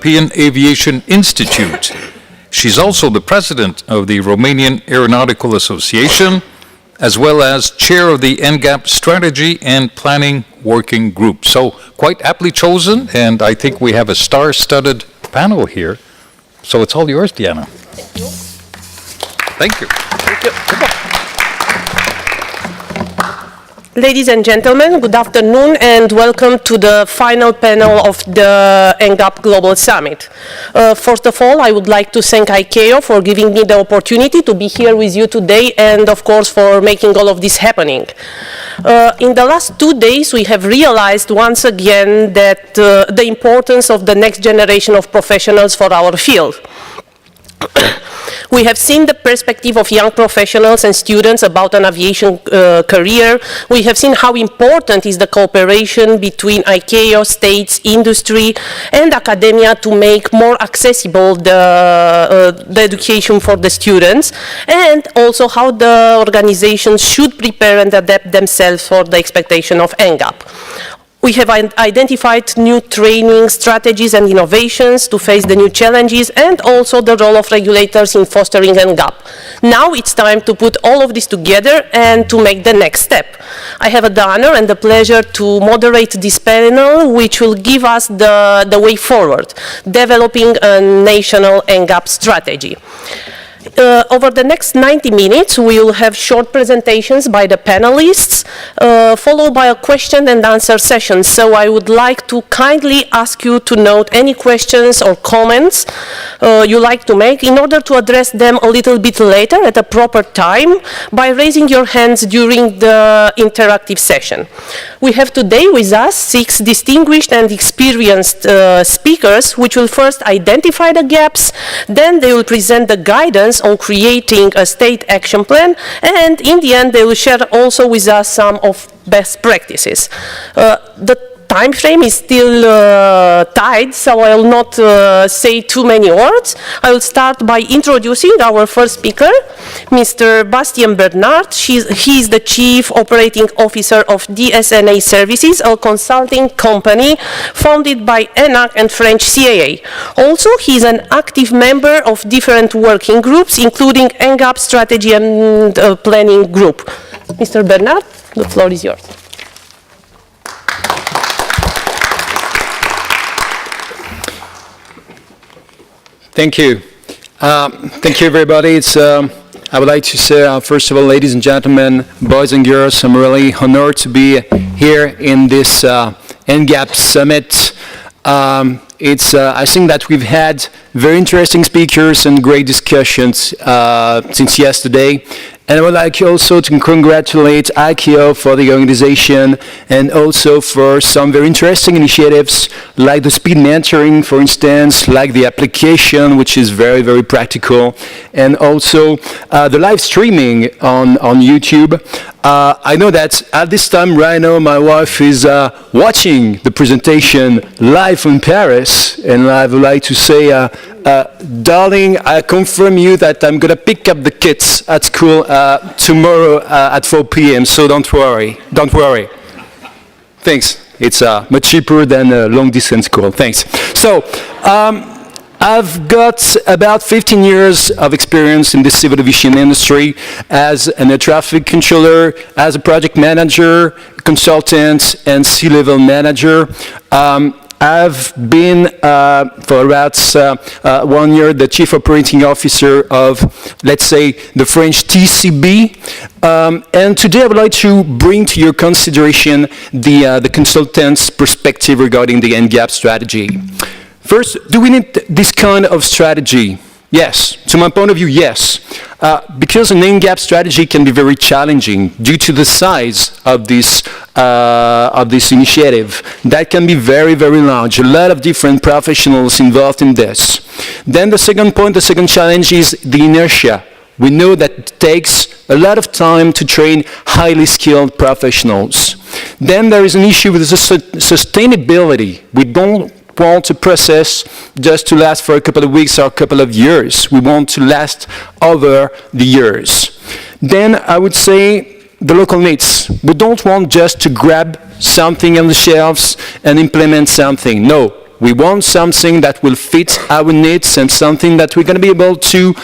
European Aviation Institute. She's also the president of the Romanian Aeronautical Association, as well as chair of the NGAP Strategy and Planning Working Group. So quite aptly chosen, and I think we have a star-studded panel here. So it's all yours, Diana. Thank you. Thank you. Thank you. Come on. Ladies and gentlemen, good afternoon and welcome to the final panel of the NGAP Global Summit. First of all, I would like to thank ICAO for giving me the opportunity to be here with you today and of course for making all of this happening. In the last 2 days, we have realized once again that the importance of the next generation of professionals for our field. We have seen the perspective of young professionals and students about an aviation career. We have seen how important is the cooperation between ICAO, states, industry, and academia to make more accessible the education for the students, and also how the organizations should prepare and adapt themselves for the expectation of NGAP. We have identified new training strategies and innovations to face the new challenges and also the role of regulators in fostering NGAP. Now it's time to put all of this together and to make the next step. I have the honor and the pleasure to moderate this panel, which will give us the way forward, developing a national NGAP strategy. Over the next 90 minutes, we will have short presentations by the panelists, followed by a question and answer session. So I would like to kindly ask you to note any questions or comments you like to make in order to address them a little bit later at a proper time by raising your hands during the interactive session. We have today with us 6 distinguished and experienced speakers, which will first identify the gaps, then they will present the guidance on creating a state action plan, and in the end they will share also with us some of best practices. The time frame is still tight, so I will not say too many words. I will start by introducing our first speaker, Mr. Bastien Bernard. He is the Chief Operating Officer of DSNA Services, a consulting company founded by ENAC and French CAA. Also, he is an active member of different working groups, including NGAP Strategy and Planning Group. Mr. Bernard, the floor is yours. Thank you. Thank you, everybody. I would like to say, first of all, ladies and gentlemen, boys and girls, I'm really honored to be here in this NGAP Summit. I think that we've had very interesting speakers and great discussions since yesterday. And I would like also to congratulate ICAO for the organization and also for some very interesting initiatives like the speed mentoring, for instance, like the application, which is very, very practical, and also the live streaming on YouTube. I know that at this time right now my wife is watching the presentation live from Paris, and I would like to say, darling, I confirm you that I'm gonna pick up the kids at school tomorrow at 4 p.m. So don't worry. Thanks. It's much cheaper than a long distance school. Thanks. So I've got about 15 years of experience in the civil aviation industry as an air traffic controller, as a project manager, consultant, and C-level manager. I've been for about 1 year the chief operating officer of, let's say, the French TCB. And today I would like to bring to your consideration the consultant's perspective regarding the NGAP strategy. First, do we need this kind of strategy? Yes. To my point of view, yes. Because an NGAP strategy can be very challenging due to the size of this initiative. That can be very, very large. A lot of different professionals involved in this. Then the second point, the second challenge is the inertia. We know that it takes a lot of time to train highly skilled professionals. Then there is an issue with the sustainability. We don't want a process just to last for a couple of weeks or a couple of years. We want to last over the years. Then I would say the local needs. We don't want just to grab something on the shelves and implement something. No, we want something that will fit our needs and something that we're going to be able to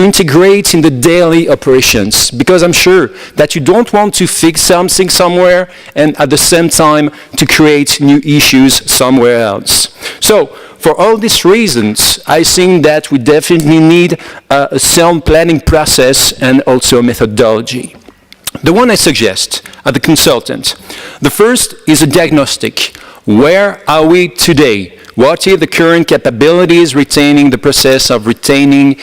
integrate in the daily operations, because I'm sure that you don't want to fix something somewhere and at the same time to create new issues somewhere else. So for all these reasons, I think that we definitely need a sound planning process and also a methodology. The one I suggest as a consultant, the first is a diagnostic. Where are we today? What are the current capabilities retaining the process of attracting,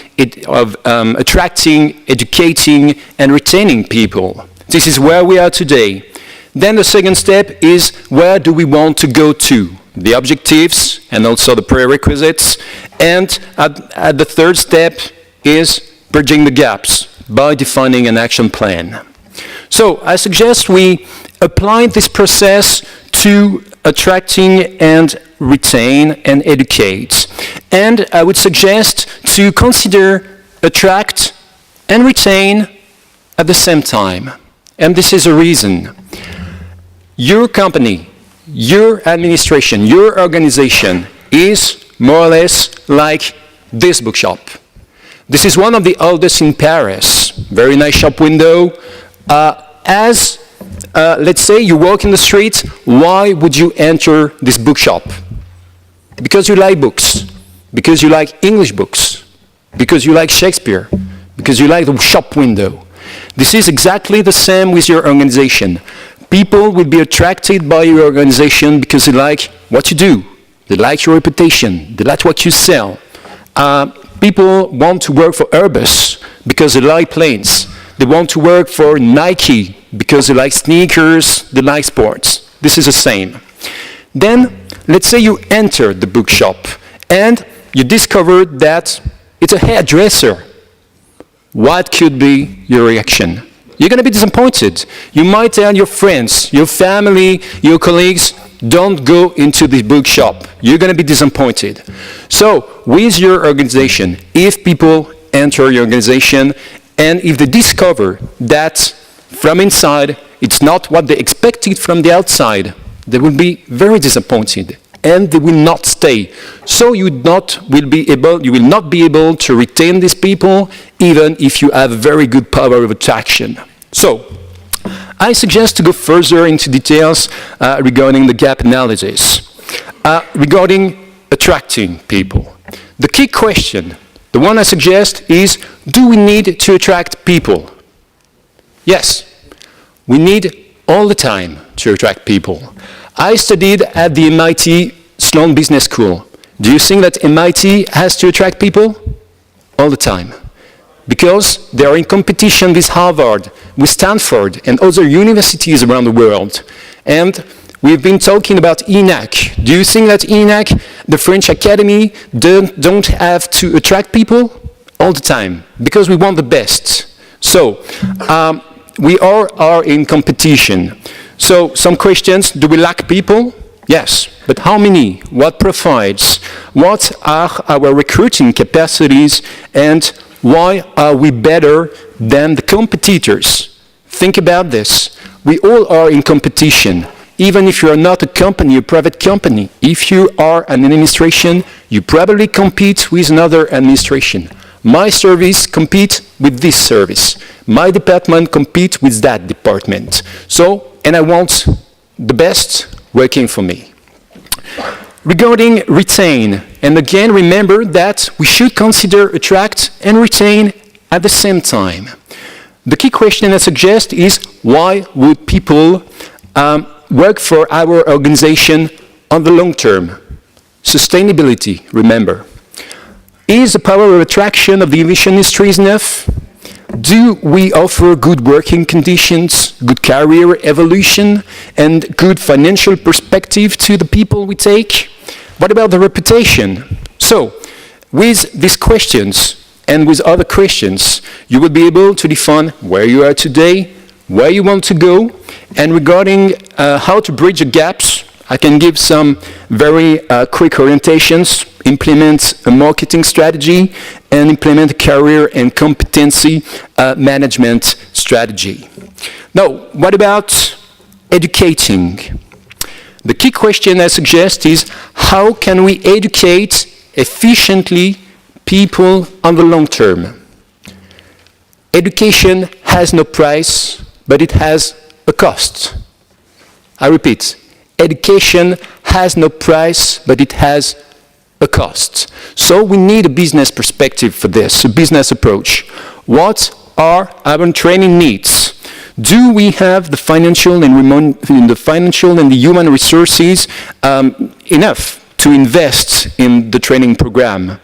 educating, and retaining people? This is where we are today. Then the second step is, where do we want to go to? The objectives and also the prerequisites. And at the third step is bridging the gaps by defining an action plan. So I suggest we apply this process to attracting and retain and educate. And I would suggest to consider attract and retain at the same time. And this is a reason. Your company, your administration, your organization is more or less like this bookshop. This is one of the oldest in Paris. Very nice shop window. Let's say you walk in the street, why would you enter this bookshop? Because you like books, because you like English books, because you like Shakespeare, because you like the shop window. This is exactly the same with your organization. People will be attracted by your organization because they like what you do, they like your reputation, they like what you sell. People want to work for Airbus because they like planes. They want to work for Nike because they like sneakers, they like sports. This is the same. Then, let's say you enter the bookshop and you discover that it's a hairdresser. What could be your reaction? You're going to be disappointed. You might tell your friends, your family, your colleagues, don't go into the bookshop. You're going to be disappointed. So, with your organization, if people enter your organization and if they discover that from inside it's not what they expected from the outside, they will be very disappointed and they will not stay. So you will not be able to retain these people even if you have very good power of attraction. So I suggest to go further into details regarding the gap analysis. Regarding attracting people, the key question, the one I suggest is, do we need to attract people? Yes, we need all the time to attract people. I studied at the MIT Sloan Business School. Do you think that MIT has to attract people? All the time. Because they are in competition with Harvard, with Stanford, and other universities around the world. And we've been talking about ENAC. Do you think that ENAC, the French Academy, don't have to attract people? All the time, because we want the best. So, we are in competition. So, some questions, do we lack people? Yes, but how many? What profiles? What are our recruiting capacities? And why are we better than the competitors? Think about this. We all are in competition. Even if you are not a company, a private company, if you are an administration, you probably compete with another administration. My service competes with this service. My department competes with that department. So, and I want the best working for me. Regarding retain, and again remember that we should consider attract and retain at the same time. The key question I suggest is, why would people work for our organization on the long term? Sustainability, remember. Is the power of attraction of the aviation industry enough? Do we offer good working conditions, good career evolution, and good financial perspective to the people we take? What about the reputation? So, with these questions and with other questions, you will be able to define where you are today, where you want to go, and regarding how to bridge the gaps, I can give some very quick orientations. Implement a marketing strategy and implement a career and competency management strategy. Now, what about educating? the key question I suggest is, how can we educate efficiently people on the long term? Education has no price, but it has a cost. I repeat, education has no price, but it has a cost. So we need a business perspective for this, a business approach. What are our training needs? Do we have the financial and the human resources enough to invest in the training program?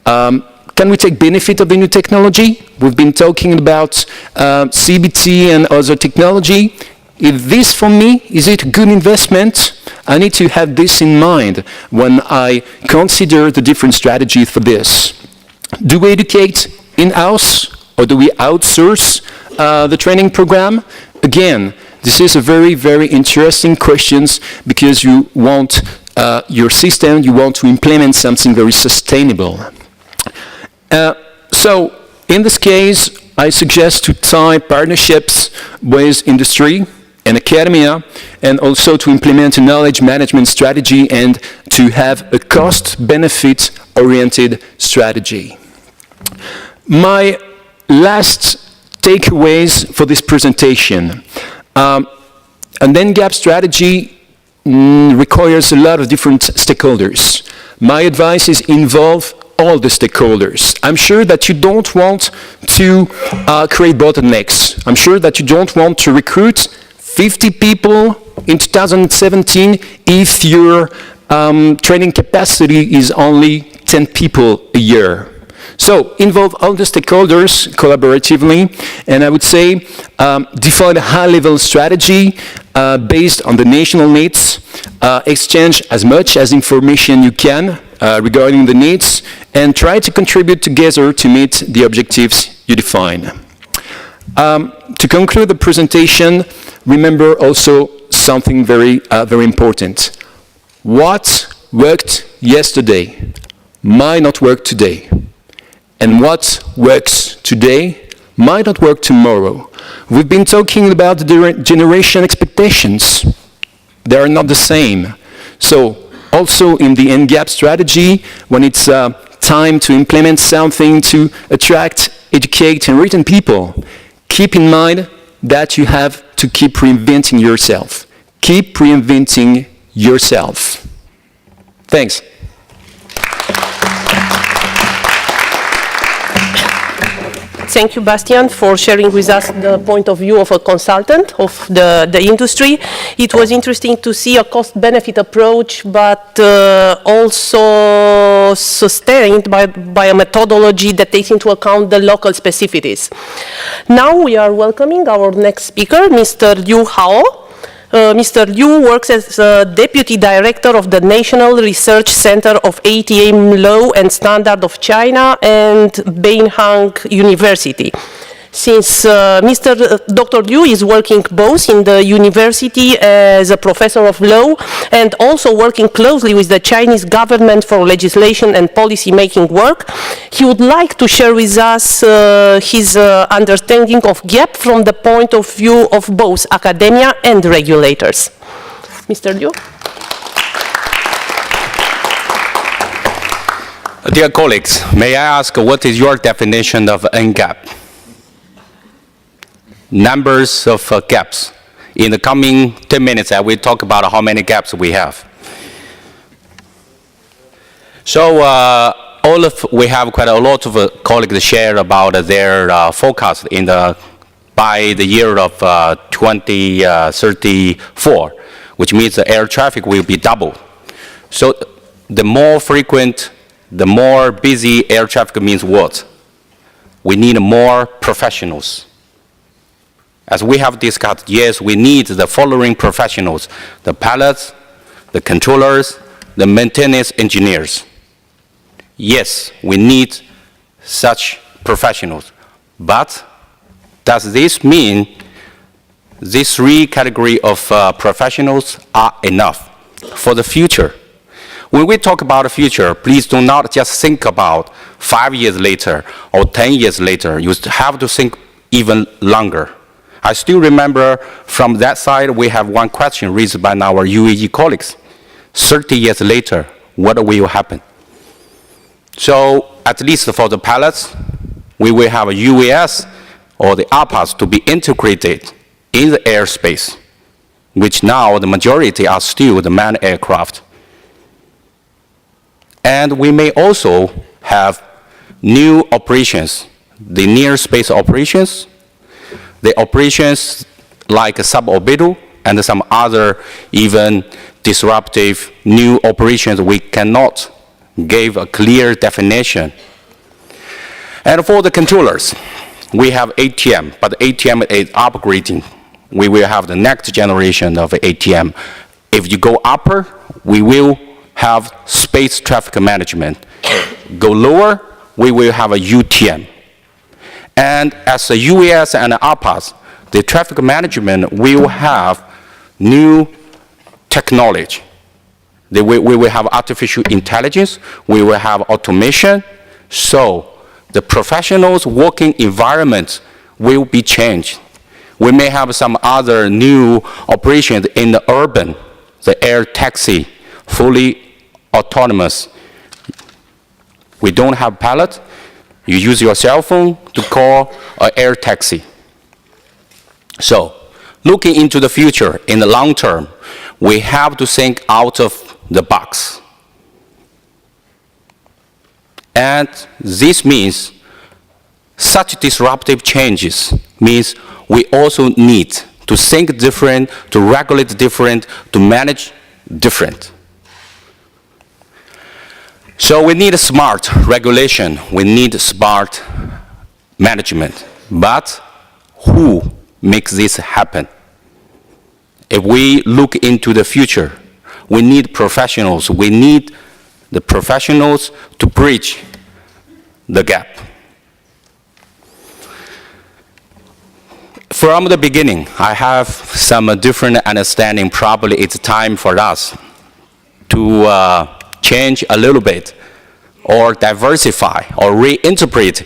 Can we take benefit of the new technology? We've been talking about CBT and other technology. If this, for me, is it a good investment? I need to have this in mind when I consider the different strategies for this. Do we educate in-house or do we outsource the training program? Again, this is a very, very interesting question because you want your system, you want to implement something very sustainable. So, in this case, I suggest to tie partnerships with industry and academia, and also to implement a knowledge management strategy and to have a cost-benefit oriented strategy. My last takeaways for this presentation. An NGAP strategy requires a lot of different stakeholders. My advice is involve all the stakeholders. I'm sure that you don't want to create bottlenecks. I'm sure that you don't want to recruit 50 people in 2017 if your training capacity is only 10 people a year. So involve all the stakeholders collaboratively, and I would say define a high-level strategy based on the national needs, exchange as much as information you can regarding the needs, and try to contribute together to meet the objectives you define. To conclude the presentation, remember also something very important. What worked yesterday might not work today. And what works today might not work tomorrow. We've been talking about the generation expectations. They are not the same. So also in the NGAP strategy, when it's time to implement something to attract, educate, and retain people, keep in mind that you have to keep reinventing yourself. Keep reinventing yourself. Thanks. Thank you, Bastian, for sharing with us the point of view of a consultant of the industry. It was interesting to see a cost-benefit approach, but also sustained by a methodology that takes into account the local specificities. Now we are welcoming our next speaker, Mr. Liu Hao. Mr. Liu works as Deputy Director of the National Research Center of ATA Law and Standard of China and Beihang University. Since Dr. Liu is working both in the university as a professor of law and also working closely with the Chinese government for legislation and policy-making work, he would like to share with us his understanding of GAP from the point of view of both academia and regulators. Mr. Liu? Dear colleagues, may I ask what is your definition of NGAP? Numbers of gaps. In the coming 10 minutes, I will talk about how many gaps we have. So we have quite a lot of colleagues share about their forecast by the year of 2034, which means the air traffic will be doubled. So the more frequent, the more busy air traffic means what? We need more professionals. As we have discussed, yes, we need the following professionals: the pilots, the controllers, the maintenance engineers. Yes, we need such professionals. But does this mean these three categories of professionals are enough for the future? When we talk about the future, please do not just think about 5 years later or 10 years later. You have to think even longer. I still remember from that side, we have one question raised by our UAE colleagues. 30 years later, what will happen? So at least for the pilots, we will have a UAS or the APAS to be integrated in the airspace, which now the majority are still the manned aircraft. And we may also have new operations, the near space operations, the operations like suborbital and some other even disruptive new operations we cannot give a clear definition. And for the controllers, we have ATM, but ATM is upgrading. We will have the next generation of ATM. If you go upper, we will have space traffic management. Go lower, we will have a UTM. And as a UAS and APAS, the traffic management will have new technology. We will have artificial intelligence, we will have automation, so the professionals' working environment will be changed. We may have some other new operations in the urban, the air taxi, fully autonomous. We don't have pilot. You use your cell phone to call an air taxi. So, looking into the future, in the long term, we have to think out of the box. And this means such disruptive changes means we also need to think different, to regulate different, to manage different. So we need a smart regulation, we need smart management. But who makes this happen? If we look into the future, we need professionals. We need the professionals to bridge the gap. From the beginning, I have some different understanding. Probably it's time for us to change a little bit or diversify or reinterpret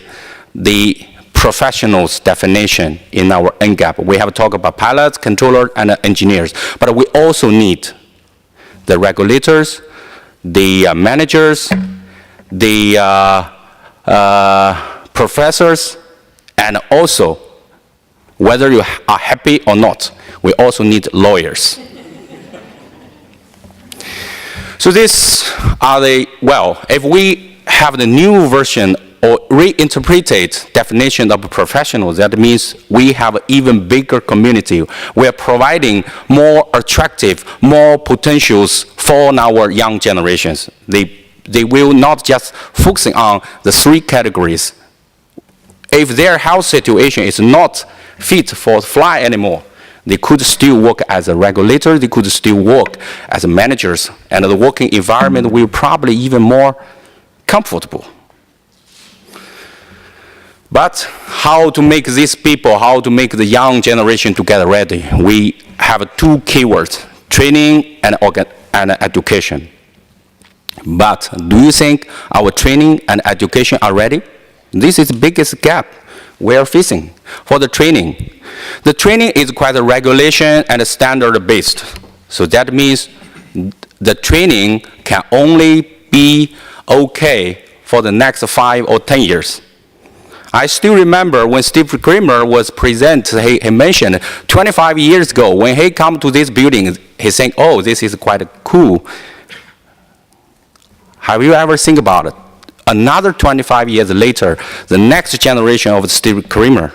the professionals definition in our NGAP. We have talked about pilots, controllers, and engineers, but we also need the regulators, the managers, the professors, and also, whether you are happy or not, we also need lawyers. So these are the, well, if we have the new version or reinterpreted definition of professionals, that means we have an even bigger community. We are providing more attractive, more potentials for our young generations. They will not just focus on the three categories. If their health situation is not fit for fly anymore, they could still work as a regulator, they could still work as managers, and the working environment will probably even more comfortable. But how to make these people, how to make the young generation to get ready? We have two keywords, training and education. But do you think our training and education are ready? This is the biggest gap we are facing. For the training is quite a regulation and standard-based. So that means the training can only be okay for the next 5 or 10 years. I still remember when Steve Kramer was presented, he mentioned 25 years ago, when he came to this building, he said, oh, this is quite cool. Have you ever think about it? Another 25 years later, the next generation of Steve Kramer,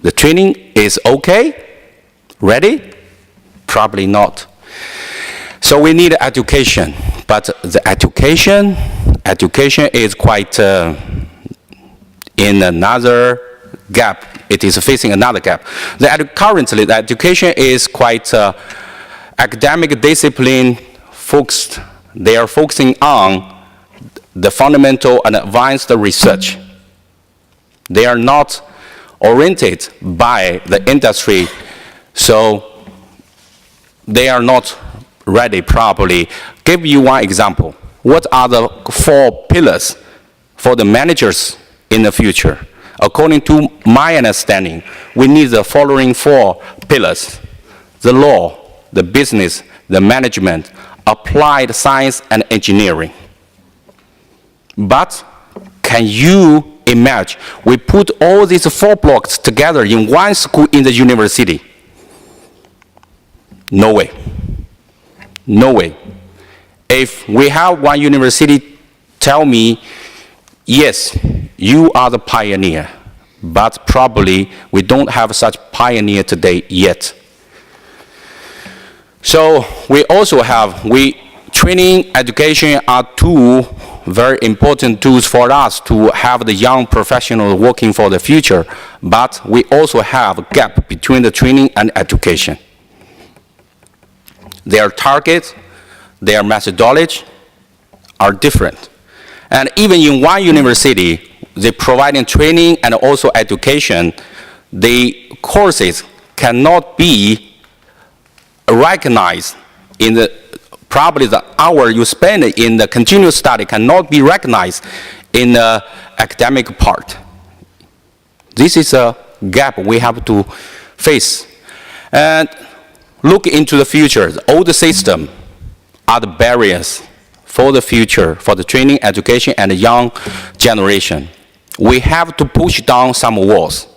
the training is okay? Ready? Probably not. So we need education, but the education is quite in another gap. It is facing another gap. Currently, the education is quite academic discipline focused. They are focusing on the fundamental and advanced research. They are not oriented by the industry, so they are not ready properly. Give you one example. What are the 4 pillars for the managers in the future? According to my understanding, we need the following 4 pillars: the law, the business, the management, applied science and engineering. But can you imagine we put all these 4 blocks together in one school in the university? No way. No way. If we have one university tell me, yes, you are the pioneer, but probably we don't have such pioneer today yet. So we also have, training, education are 2 very important tools for us to have the young professionals working for the future, but we also have a gap between the training and education. Their targets, their methodology are different. And even in one university, they providing training and also education, the courses cannot be recognized in the, probably the hour you spend in the continuous study cannot be recognized in the academic part. This is a gap we have to face. And look into the future. The old system are the barriers for the future, for the training, education, and the young generation. We have to push down some walls.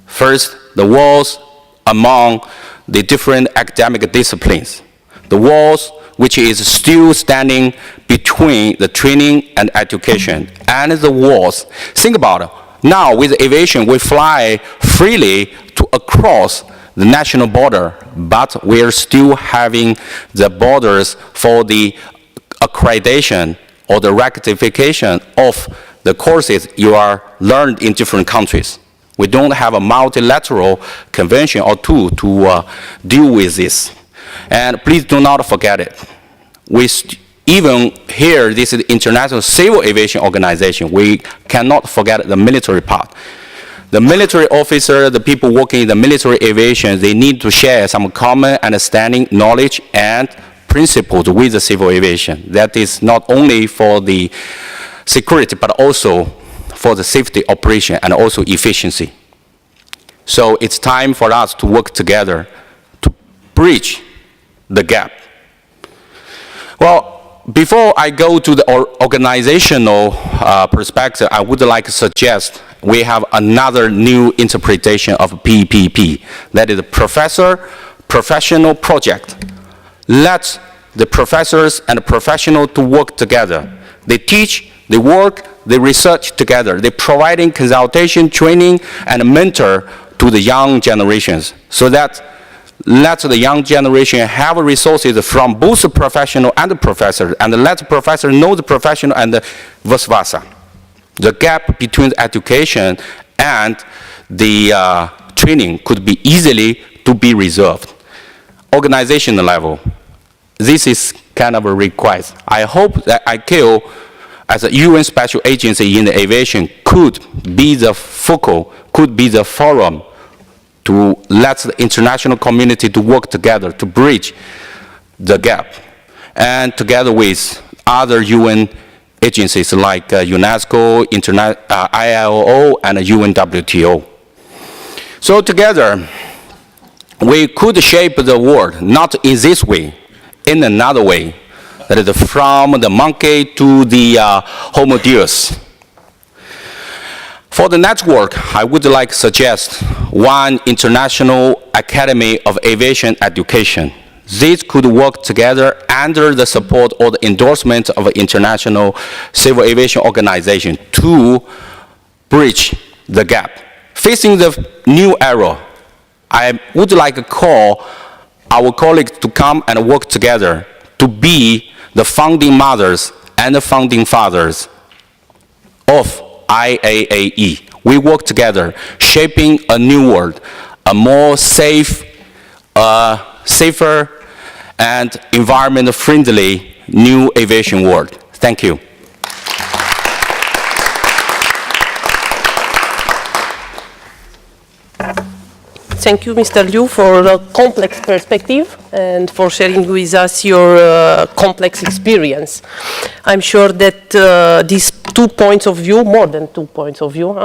First, the walls among the different academic disciplines. The walls which is still standing between the training and education, and the walls. Think about it. Now with aviation, we fly freely to across the national border, but we are still having the borders for the accreditation or the rectification of the courses you are learned in different countries. We don't have a multilateral convention or tool to deal with this. And please do not forget it. We even here, this is International Civil Aviation Organization, we cannot forget the military part. The military officer, the people working in the military aviation, they need to share some common understanding, knowledge, and principles with the civil aviation. That is not only for the security, but also for the safety operation and also efficiency. So it's time for us to work together to bridge the gap. Well, before I go to the organizational perspective, I would like to suggest we have another new interpretation of PPP. That is a professional project. Let the professors and the professional to work together. They teach, they work, they research together. They're providing consultation, training, and mentor to the young generations so that let the young generation have resources from both the professional and the professor, and let the professor know the professional and the vice versa. The gap between the education and the training could be easily to be resolved. Organizational level, this is kind of a request. I hope that ICAO, as a UN special agency in the aviation, could be the focal, could be the forum to let the international community to work together to bridge the gap, and together with other UN agencies like UNESCO, ICAO, and UNWTO. So together, we could shape the world, not in this way, in another way, that is from the monkey to the Homo Deus. For the network, I would like to suggest one International Academy of Aviation Education. These could work together under the support or the endorsement of an International Civil Aviation Organization to bridge the gap. Facing the new era, I would like to call our colleagues to come and work together to be the founding mothers and the founding fathers of IAAE. We work together, shaping a new world, a more safe, safer, and environment-friendly new aviation world. Thank you. Thank you, Mr. Liu, for a complex perspective and for sharing with us your complex experience. I'm sure that this 2 points of view, more than 2 points of view,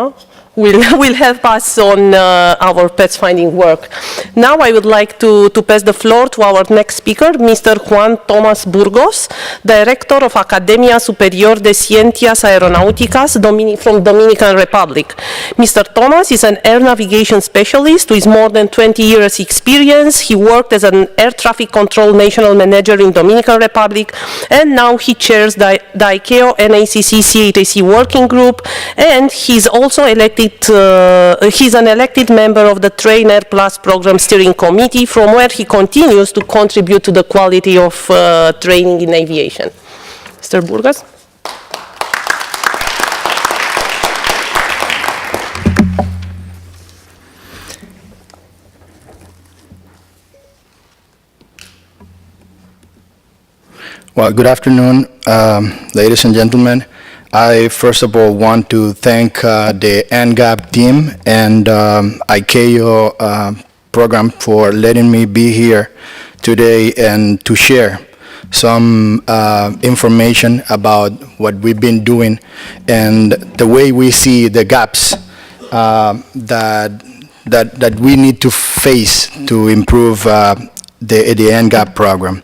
will help us on our pathfinding work. Now I would like to pass the floor to our next speaker, Mr. Juan Tomás Burgos, Director of Academia Superior de Ciencias Aeronáuticas from Dominican Republic. Mr. Tomás is an air navigation specialist with more than 20 years experience. He worked as an air traffic control national manager in Dominican Republic, and now he chairs the ICAO NACC CATC working group, and he's also elected he's an elected member of the Train Air Plus program steering committee, from where he continues to contribute to the quality of training in aviation. Mr. Burgos. Well, good afternoon, ladies and gentlemen. I first of all want to thank the NGAP team and ICAO program for letting me be here today and to share some information about what we've been doing and the way we see the gaps that we need to face to improve the NGAP program.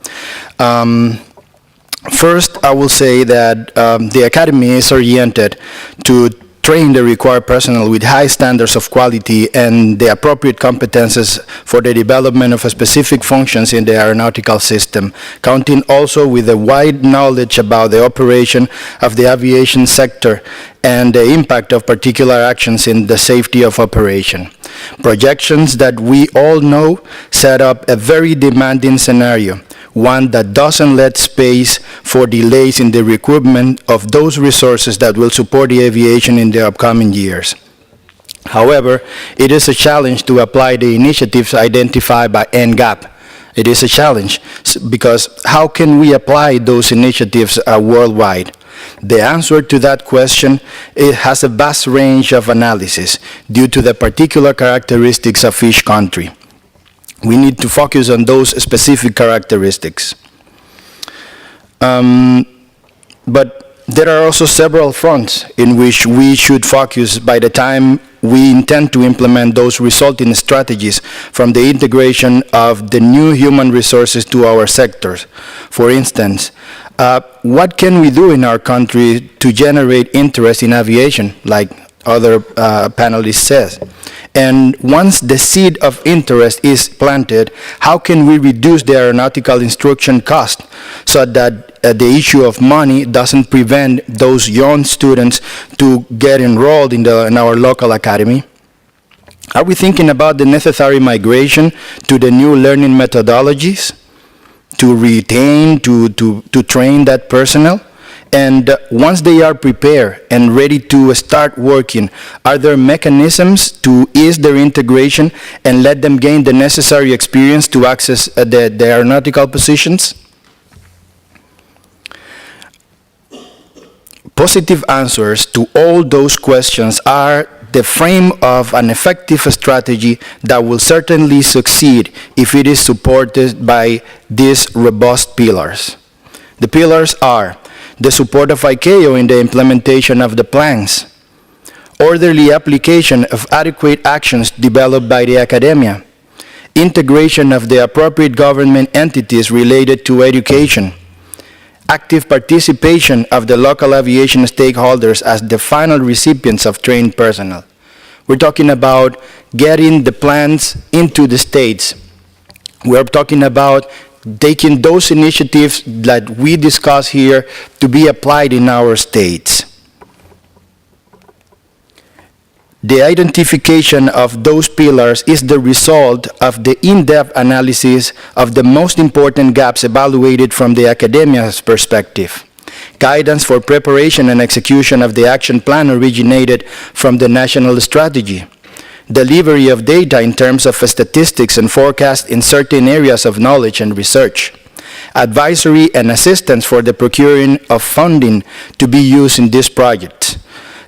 First, I will say that the Academy is oriented to train the required personnel with high standards of quality and the appropriate competences for the development of specific functions in the aeronautical system, counting also with a wide knowledge about the operation of the aviation sector and the impact of particular actions in the safety of operation. Projections that we all know set up a very demanding scenario, one that doesn't let space for delays in the recruitment of those resources that will support the aviation in the upcoming years. However, it is a challenge to apply the initiatives identified by NGAP. It is a challenge because how can we apply those initiatives worldwide? The answer to that question, it has a vast range of analysis due to the particular characteristics of each country. We need to focus on those specific characteristics. But there are also several fronts in which we should focus by the time we intend to implement those resulting strategies from the integration of the new human resources to our sectors. For instance, what can we do in our country to generate interest in aviation, like other panelists said? And once the seed of interest is planted, how can we reduce the aeronautical instruction cost so that the issue of money doesn't prevent those young students to get enrolled in our local academy? Are we thinking about the necessary migration to the new learning methodologies to retain, to train that personnel? And once they are prepared and ready to start working, are there mechanisms to ease their integration and let them gain the necessary experience to access the aeronautical positions? Positive answers to all those questions are the frame of an effective strategy that will certainly succeed if it is supported by these robust pillars. The pillars are the support of ICAO in the implementation of the plans, orderly application of adequate actions developed by the academia, integration of the appropriate government entities related to education, active participation of the local aviation stakeholders as the final recipients of trained personnel. We're talking about getting the plans into the states. We're talking about taking those initiatives that we discuss here to be applied in our states. The identification of those pillars is the result of the in-depth analysis of the most important gaps evaluated from the academia's perspective. Guidance for preparation and execution of the action plan originated from the national strategy. Delivery of data in terms of statistics and forecasts in certain areas of knowledge and research. Advisory and assistance for the procuring of funding to be used in this project.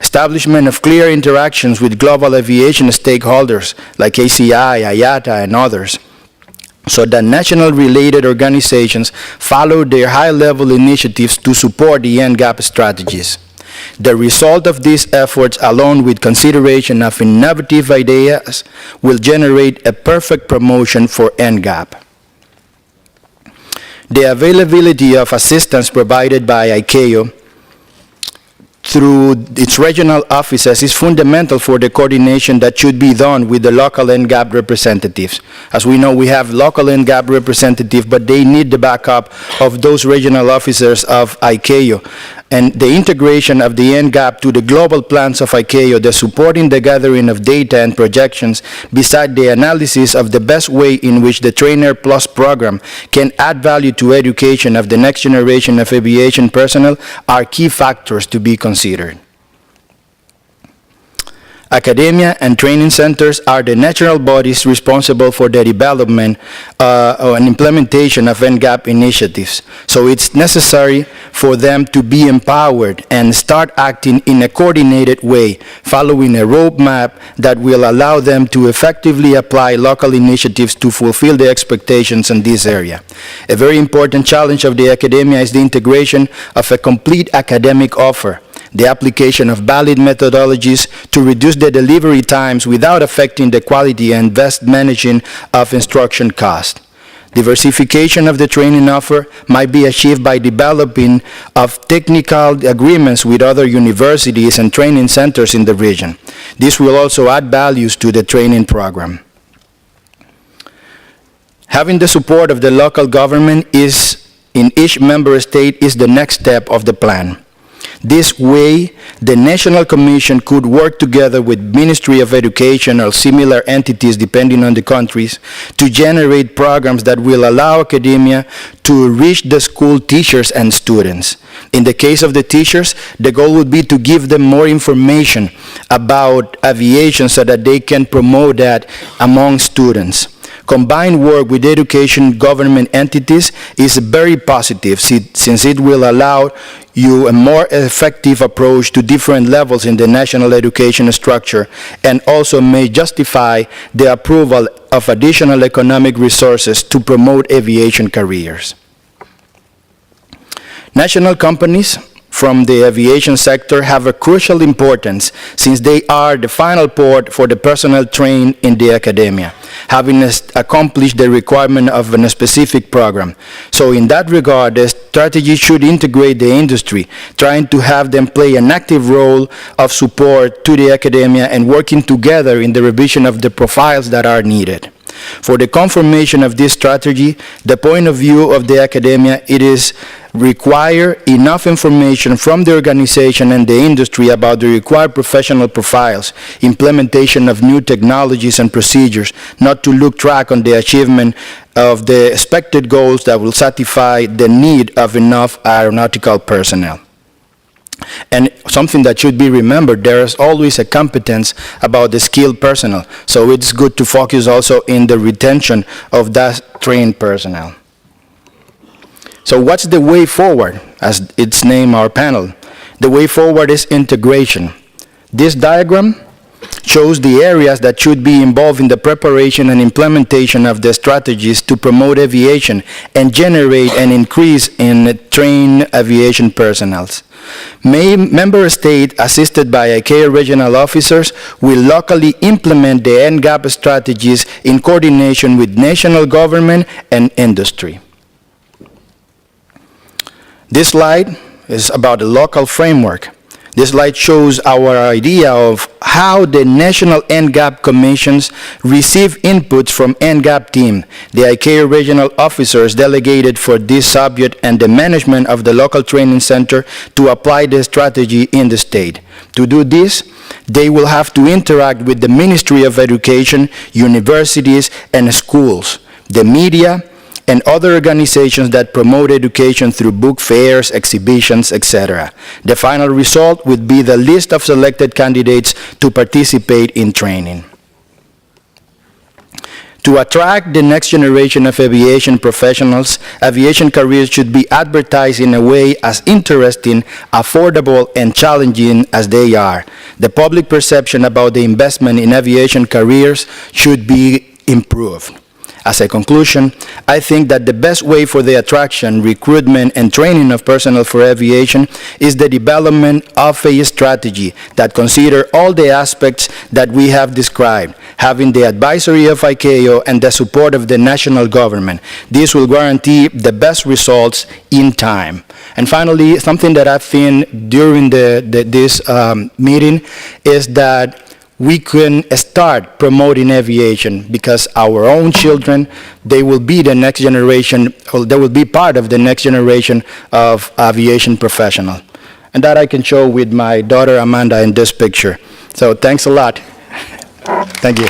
Establishment of clear interactions with global aviation stakeholders like ACI, IATA, and others, so that national related organizations follow their high-level initiatives to support the NGAP strategies. The result of these efforts, along with consideration of innovative ideas, will generate a perfect promotion for NGAP. The availability of assistance provided by ICAO through its regional offices is fundamental for the coordination that should be done with the local NGAP representatives. As we know, we have local NGAP representatives, but they need the backup of those regional officers of ICAO. And the integration of the NGAP to the global plans of ICAO, the supporting the gathering of data and projections, beside the analysis of the best way in which the Trainer Plus program can add value to education of the next generation of aviation personnel, are key factors to be considered. Academia and training centers are the natural bodies responsible for the development and implementation of NGAP initiatives. So it's necessary for them to be empowered and start acting in a coordinated way, following a roadmap that will allow them to effectively apply local initiatives to fulfill the expectations in this area. A very important challenge of the academia is the integration of a complete academic offer, the application of valid methodologies to reduce the delivery times without affecting the quality and best managing of instruction cost. Diversification of the training offer might be achieved by developing of technical agreements with other universities and training centers in the region. This will also add values to the training program. Having the support of the local government in each member state is the next step of the plan. This way, the National Commission could work together with Ministry of Education or similar entities, depending on the countries, to generate programs that will allow academia to reach the school teachers and students. In the case of the teachers, the goal would be to give them more information about aviation so that they can promote that among students. Combined work with education government entities is very positive since it will allow you a more effective approach to different levels in the national education structure and also may justify the approval of additional economic resources to promote aviation careers. National companies from the aviation sector have a crucial importance since they are the final port for the personnel trained in the academia, having accomplished the requirement of a specific program. So in that regard, the strategy should integrate the industry, trying to have them play an active role of support to the academia and working together in the revision of the profiles that are needed. For the confirmation of this strategy, the point of view of the academia, it is require enough information from the organization and the industry about the required professional profiles, implementation of new technologies and procedures, not to look track on the achievement of the expected goals that will satisfy the need of enough aeronautical personnel. And something that should be remembered, there is always a competence about the skilled personnel. So it's good to focus also in the retention of that trained personnel. So what's the way forward, as it's named our panel? The way forward is integration. This diagram shows the areas that should be involved in the preparation and implementation of the strategies to promote aviation and generate an increase in trained aviation personnel. Member states, assisted by ICAO regional officers, will locally implement the NGAP strategies in coordination with national government and industry. This slide is about the local framework. This slide shows our idea of how the national NGAP commissions receive inputs from NGAP team, the ICAO regional officers delegated for this subject, and the management of the local training center to apply the strategy in the state. To do this, they will have to interact with the Ministry of Education, universities, and schools, the media, and other organizations that promote education through book fairs, exhibitions, etc. The final result would be the list of selected candidates to participate in training. To attract the next generation of aviation professionals, aviation careers should be advertised in a way as interesting, affordable, and challenging as they are. The public perception about the investment in aviation careers should be improved. As a conclusion, I think that the best way for the attraction, recruitment, and training of personnel for aviation is the development of a strategy that considers all the aspects that we have described, having the advisory of ICAO and the support of the national government. This will guarantee the best results in time. And finally, something that I've seen during this meeting is that we can start promoting aviation because our own children, they will be the next generation, or they will be part of the next generation of aviation professionals. And that I can show with my daughter Amanda in this picture. So thanks a lot. Thank you.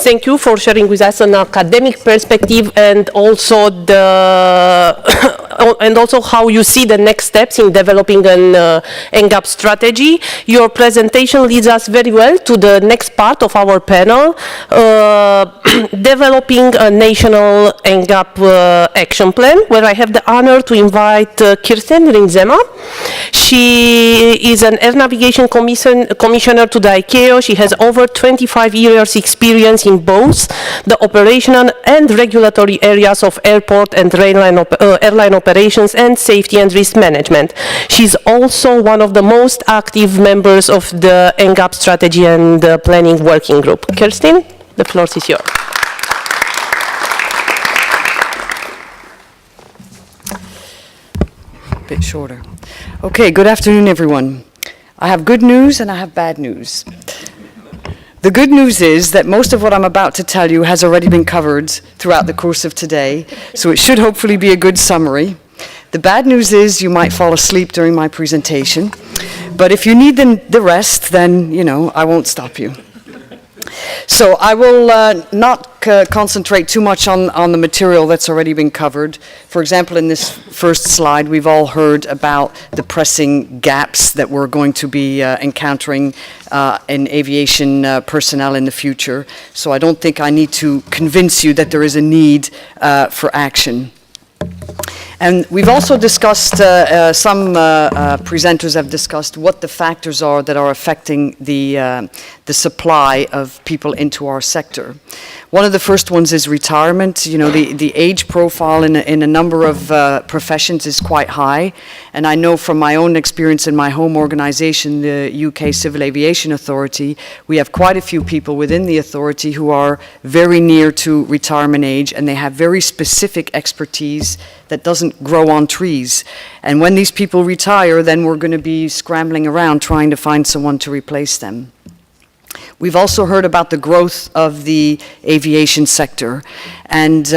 Thank you for sharing with us an academic perspective and also and also how you see the next steps in developing an NGAP strategy. Your presentation leads us very well to the next part of our panel, developing a national NGAP action plan, where I have the honor to invite Kirsten Riensema. She is an air navigation commissioner to the ICAO. She has over 25 years experience in both the operational and regulatory areas of airport and airline operations and safety and risk management. She's also one of the most active members of the NGAP strategy and planning working group. Kirsten, the floor is yours. A bit shorter. Okay, good afternoon, everyone. I have good news and I have bad news. The good news is that most of what I'm about to tell you has already been covered throughout the course of today, so it should hopefully be a good summary. The bad news is you might fall asleep during my presentation, but if you need the rest, then, you know, I won't stop you. So I will not concentrate too much on the material that's already been covered. For example, in this first slide, we've all heard about the pressing gaps that we're going to be encountering in aviation personnel in the future. So I don't think I need to convince you that there is a need for action. And we've also discussed, some presenters have discussed what the factors are that are affecting the supply of people into our sector. One of the first ones is retirement. You know, the age profile in a number of professions is quite high. And I know from my own experience in my home organization, the UK Civil Aviation Authority, we have quite a few people within the authority who are very near to retirement age, and they have very specific expertise that doesn't grow on trees. And when these people retire, then we're going to be scrambling around trying to find someone to replace them. We've also heard about the growth of the aviation sector, and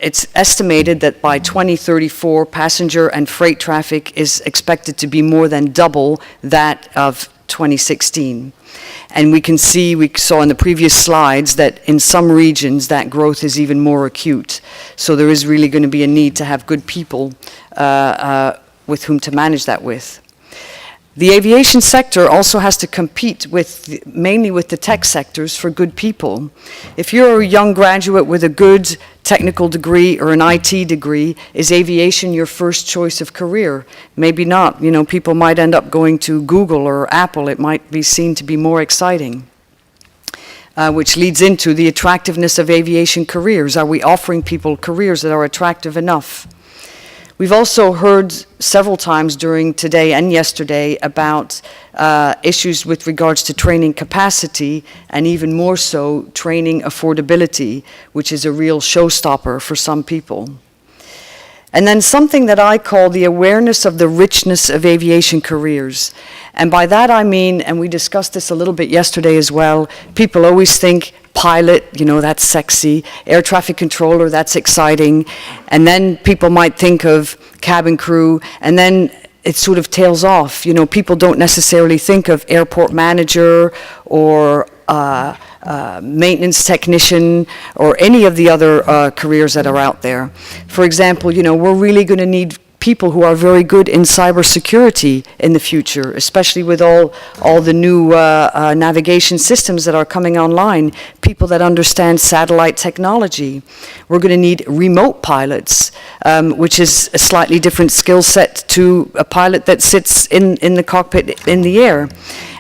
it's estimated that by 2034, passenger and freight traffic is expected to be more than double that of 2016. And we saw in the previous slides that in some regions that growth is even more acute. So there is really going to be a need to have good people with whom to manage that with. The aviation sector also has to compete mainly with the tech sectors for good people. If you're a young graduate with a good technical degree or an IT degree, is aviation your first choice of career? Maybe not. You know, people might end up going to Google or Apple. It might be seen to be more exciting. Which leads into the attractiveness of aviation careers. Are we offering people careers that are attractive enough? We've also heard several times during today and yesterday about issues with regards to training capacity, and even more so, training affordability, which is a real showstopper for some people. And then something that I call the awareness of the richness of aviation careers. And by that I mean, and we discussed this a little bit yesterday as well, people always think pilot, you know, that's sexy. Air traffic controller, that's exciting. And then people might think of cabin crew, and then it sort of tails off. You know, people don't necessarily think of airport manager or maintenance technician or any of the other careers that are out there. For example, you know, we're really going to need people who are very good in cybersecurity in the future, especially with all the new navigation systems that are coming online, people that understand satellite technology. We're going to need remote pilots, which is a slightly different skill set to a pilot that sits in the cockpit in the air.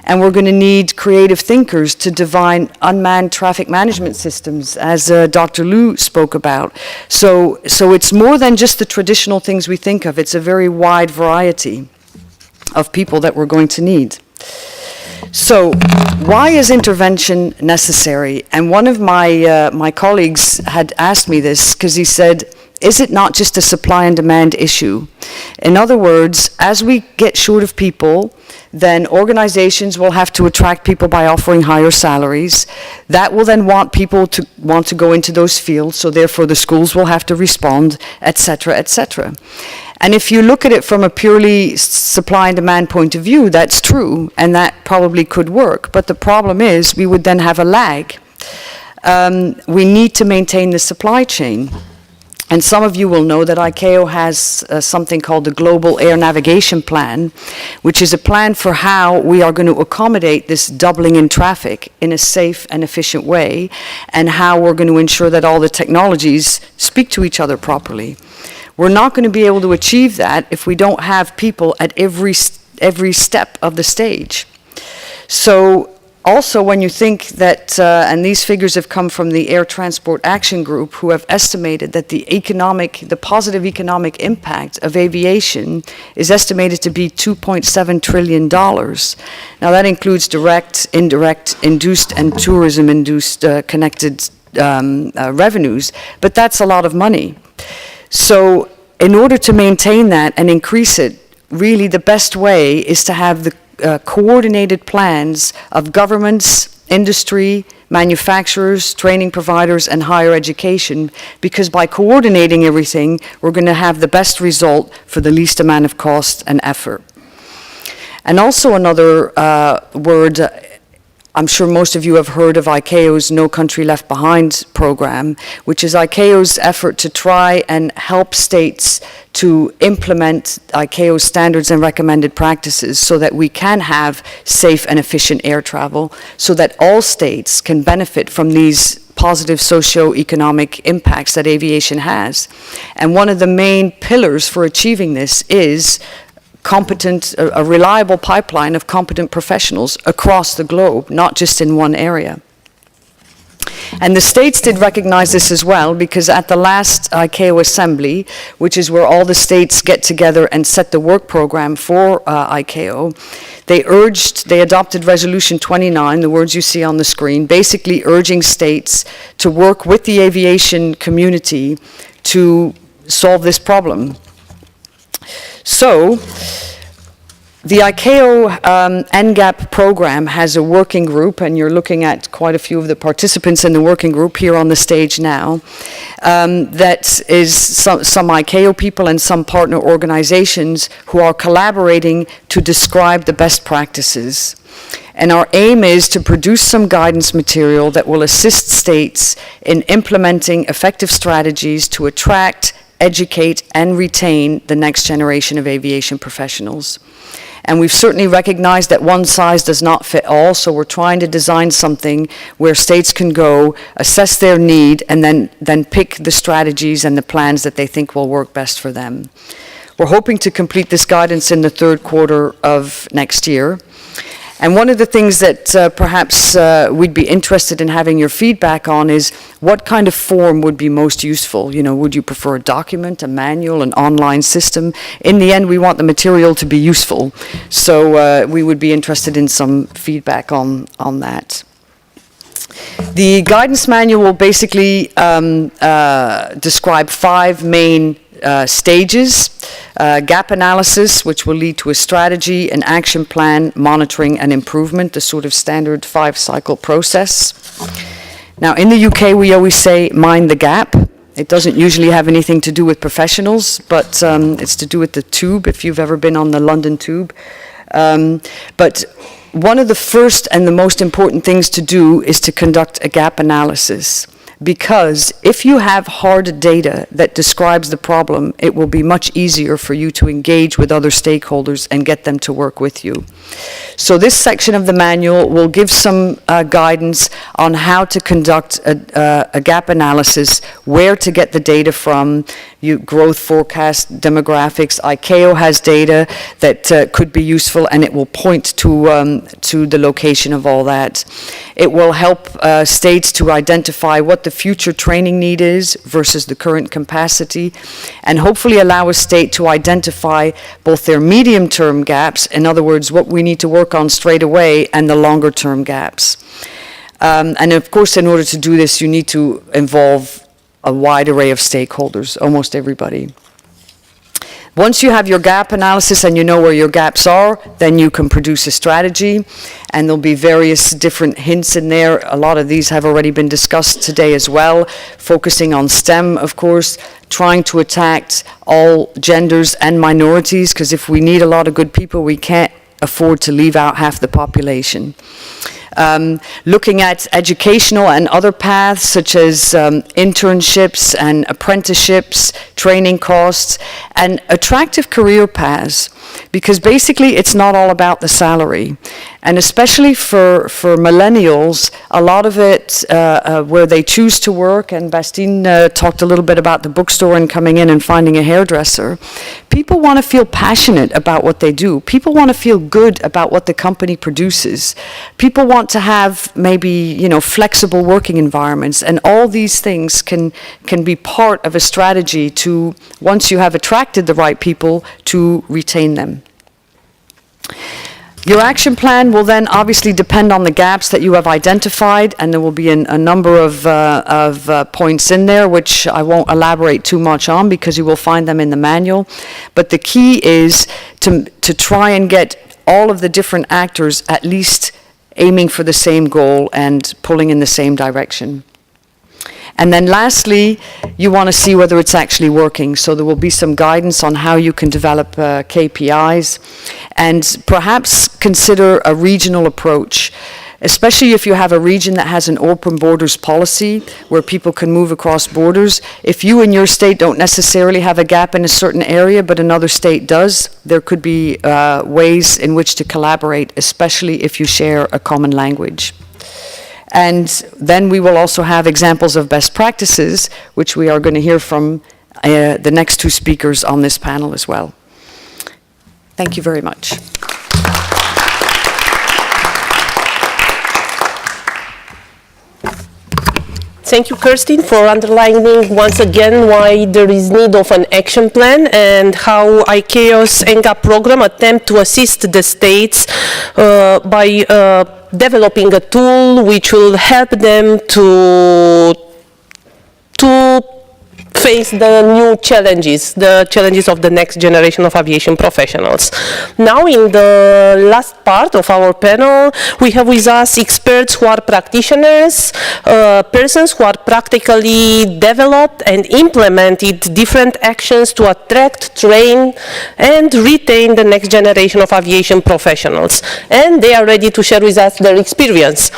And we're going to need creative thinkers to define unmanned traffic management systems, as Dr. Liu spoke about. So it's more than just the traditional things we think of. It's a very wide variety of people that we're going to need. So why is intervention necessary? And one of my colleagues had asked me this, because he said, is it not just a supply and demand issue? In other words, as we get short of people, then organizations will have to attract people by offering higher salaries. That will then want people to want to go into those fields, so therefore the schools will have to respond, etc., etc. And if you look at it from a purely supply and demand point of view, that's true, and that probably could work. But the problem is we would then have a lag. We need to maintain the supply chain. And some of you will know that ICAO has something called the Global Air Navigation Plan, which is a plan for how we are going to accommodate this doubling in traffic in a safe and efficient way, and how we're going to ensure that all the technologies speak to each other properly. We're not going to be able to achieve that if we don't have people at every step of the stage. So also, when you think that, and these figures have come from the Air Transport Action Group, who have estimated that the positive economic impact of aviation is estimated to be $2.7 trillion. Now that includes direct, indirect, induced, and tourism-induced connected revenues, but that's a lot of money. So in order to maintain that and increase it, really the best way is to have the coordinated plans of governments, industry, manufacturers, training providers, and higher education, because by coordinating everything, we're going to have the best result for the least amount of cost and effort. And also another word, I'm sure most of you have heard of ICAO's No Country Left Behind program, which is ICAO's effort to try and help states to implement ICAO's standards and recommended practices so that we can have safe and efficient air travel, so that all states can benefit from these positive socio-economic impacts that aviation has. And one of the main pillars for achieving this is a reliable pipeline of competent professionals across the globe, not just in one area. And the states did recognize this as well, because at the last ICAO assembly, which is where all the states get together and set the work program for ICAO, they adopted Resolution 29, the words you see on the screen, basically urging states to work with the aviation community to solve this problem. So, the ICAO NGAP program has a working group, and you're looking at quite a few of the participants in the working group here on the stage now. That is some ICAO people and some partner organizations who are collaborating to describe the best practices. And our aim is to produce some guidance material that will assist states in implementing effective strategies to attract, educate, and retain the next generation of aviation professionals. And we've certainly recognized that one size does not fit all, so we're trying to design something where states can go, assess their need, and then pick the strategies and the plans that they think will work best for them. We're hoping to complete this guidance in the third quarter of next year. And one of the things that perhaps we'd be interested in having your feedback on is what kind of form would be most useful. You know, would you prefer a document, a manual, an online system? In the end, we want the material to be useful. So we would be interested in some feedback on that. The guidance manual will basically describe 5 main stages. Gap analysis, which will lead to a strategy, an action plan, monitoring, and improvement, the sort of standard 5-cycle process. Now, in the UK, we always say, mind the gap. It doesn't usually have anything to do with professionals, but it's to do with the tube, if you've ever been on the London tube. But one of the first and the most important things to do is to conduct a gap analysis. Because if you have hard data that describes the problem, it will be much easier for you to engage with other stakeholders and get them to work with you. So this section of the manual will give some guidance on how to conduct a gap analysis, where to get the data from, growth forecast, demographics. ICAO has data that could be useful, and it will point to the location of all that. It will help states to identify what the future training need is versus the current capacity, and hopefully allow a state to identify both their medium-term gaps, in other words, what we need to work on straight away, and the longer-term gaps. And of course, in order to do this, you need to involve a wide array of stakeholders, almost everybody. Once you have your gap analysis and you know where your gaps are, then you can produce a strategy, and there'll be various different hints in there. A lot of these have already been discussed today as well, focusing on STEM, of course, trying to attack all genders and minorities, because if we need a lot of good people, we can't afford to leave out half the population. Looking at educational and other paths such as internships and apprenticeships, training costs, and attractive career paths, because basically it's not all about the salary. And especially for millennials, a lot of it where they choose to work, and Bastien talked a little bit about the bookstore and coming in and finding a hairdresser, people want to feel passionate about what they do. People want to feel good about what the company produces. People want to have maybe, flexible working environments, and all these things can be part of a strategy to, once you have attracted the right people, to retain them. Your action plan will then obviously depend on the gaps that you have identified, and there will be a number of points in there which I won't elaborate too much on because you will find them in the manual. But the key is to try and get all of the different actors at least aiming for the same goal and pulling in the same direction. And then lastly, you want to see whether it's actually working. So there will be some guidance on how you can develop KPIs, and perhaps consider a regional approach, especially if you have a region that has an open borders policy where people can move across borders. If you in your state don't necessarily have a gap in a certain area, but another state does, there could be ways in which to collaborate, especially if you share a common language. And then we will also have examples of best practices, which we are going to hear from the next two speakers on this panel as well. Thank you very much. Thank you, Kirsten, for underlining once again why there is need of an action plan and how ICAO's NGAP program attempt to assist the states by developing a tool which will help them to face the new challenges, the challenges of the next generation of aviation professionals. Now, in the last part of our panel, we have with us experts who are practitioners, persons who are practically developed and implemented different actions to attract, train, and retain the next generation of aviation professionals. And they are ready to share with us their experience.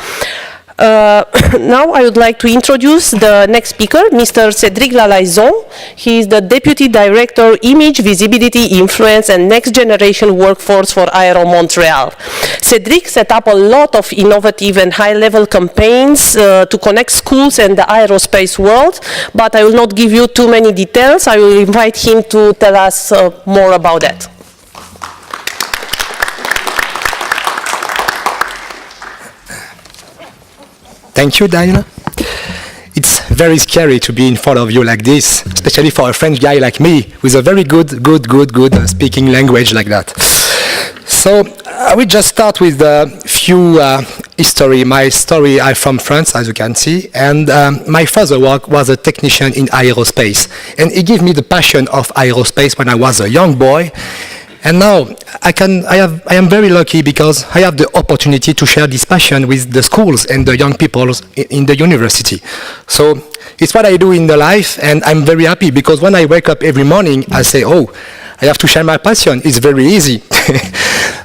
Now I would like to introduce the next speaker, Mr. Cédric Lalaizon. He is the Deputy Director, Image, Visibility, Influence and Next Generation Workforce for Aéro Montréal. Cédric set up a lot of innovative and high-level campaigns to connect schools and the aerospace world, but I will not give you too many details. I will invite him to tell us more about that. Thank you, Diana. It's very scary to be in front of you like this, especially for a French guy like me, with a very good speaking language like that. So I will just start with a few history. My story, I'm from France, as you can see, and my father was a technician in aerospace, and he gave me the passion of aerospace when I was a young boy. And now I am very lucky because I have the opportunity to share this passion with the schools and the young people in the university. So it's what I do in the life, and I'm very happy because when I wake up every morning, I say, oh, I have to share my passion. It's very easy.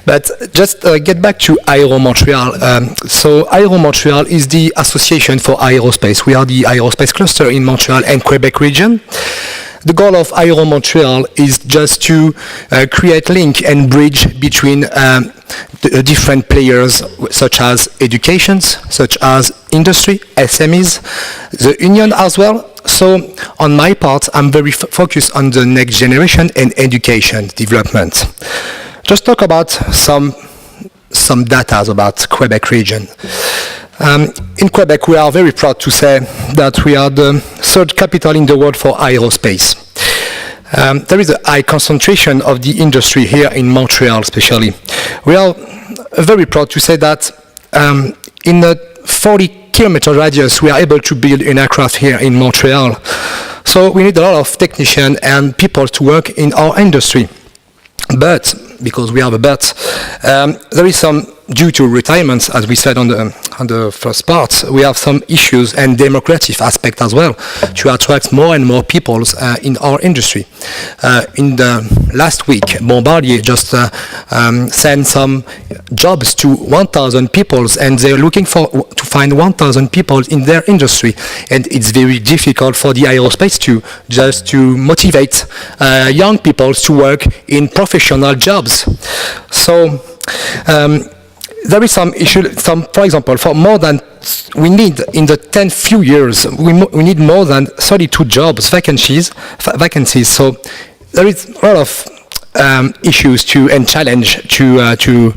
But just get back to Aéro Montréal. So Aéro Montréal is the association for aerospace. We are the aerospace cluster in Montreal and Quebec region. the goal of Aéro Montréal is just to create link and bridge between the different players such as educations, such as industry, SMEs, the union as well. So on my part, I'm very focused on the next generation and education development. Just talk about some data about Quebec region. In Quebec, we are very proud to say that we are the third capital in the world for aerospace. There is a high concentration of the industry here in Montreal, especially. We are very proud to say that in a 40-kilometer radius, we are able to build an aircraft here in Montreal. So we need a lot of technicians and people to work in our industry. But, because we have a but, there is some, due to retirements, as we said on the first part, we have some issues and democratic aspect as well to attract more and more people in our industry. In the last week, Bombardier just sent some jobs to 1,000 people, and they're looking to find 1,000 people in their industry. And it's very difficult for the aerospace to motivate young people to work in professional jobs. So there is some issue, for example, for more than, we need in the 10 few years, we need more than 32 jobs, vacancies. So there is a lot of issues and challenge to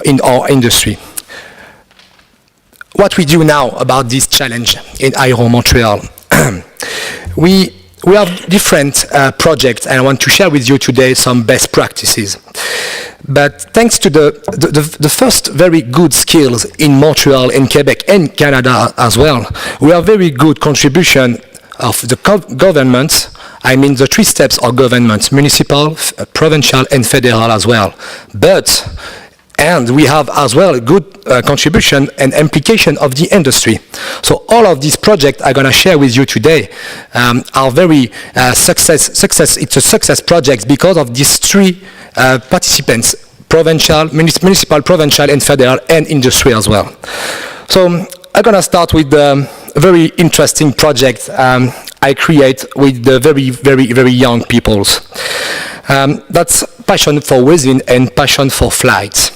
in our industry. What we do now about this challenge in Aéro Montréal? We have different projects, and I want to share with you today some best practices. But thanks to the first very good skills in Montreal and Quebec and Canada as well, we have very good contribution of the governments. I mean the three steps of governments: municipal, provincial, and federal as well. And we have as well a good contribution and implication of the industry. So all of these projects I'm going to share with you today are very success. It's a success project because of these three participants: provincial, municipal, provincial, and federal, and industry as well. So I'm going to start with a very interesting project I create with the very young peoples. That's passion for within and passion for flights.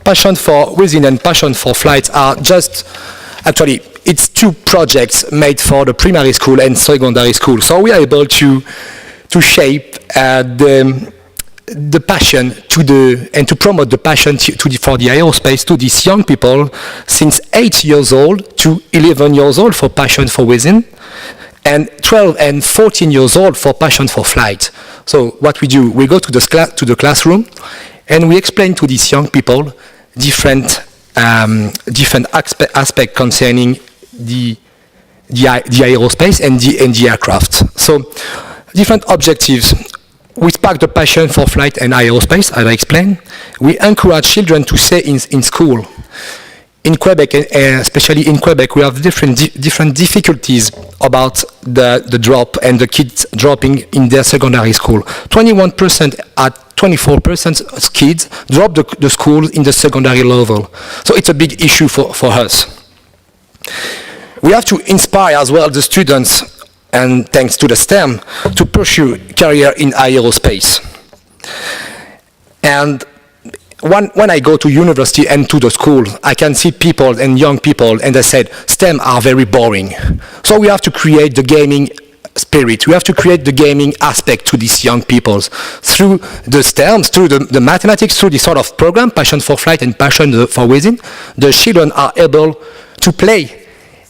Passion for within and passion for flights are just, actually, it's two projects made for the primary school and secondary school. So we are able to shape the passion and to promote the passion for the aerospace to these young people since 8 years old to 11 years old for passion for within, and 12 and 14 years old for passion for flight. So what we do, we go to the classroom and we explain to these young people different aspects concerning the aerospace and the aircraft. So different objectives. We spark the passion for flight and aerospace, as I explained. We encourage children to stay in school. In Quebec, especially in Quebec, we have different difficulties about the drop and the kids dropping in their secondary school. 21% at 24% kids drop the school in the secondary level. So it's a big issue for us. We have to inspire as well the students, and thanks to the STEM, to pursue career in aerospace. And when I go to university and to the school, I can see people and young people, and they said, STEM are very boring. So we have to create the gaming spirit. We have to create the gaming aspect to these young people. Through the STEM, through the mathematics, through this sort of program, passion for flight and passion for within, the children are able to play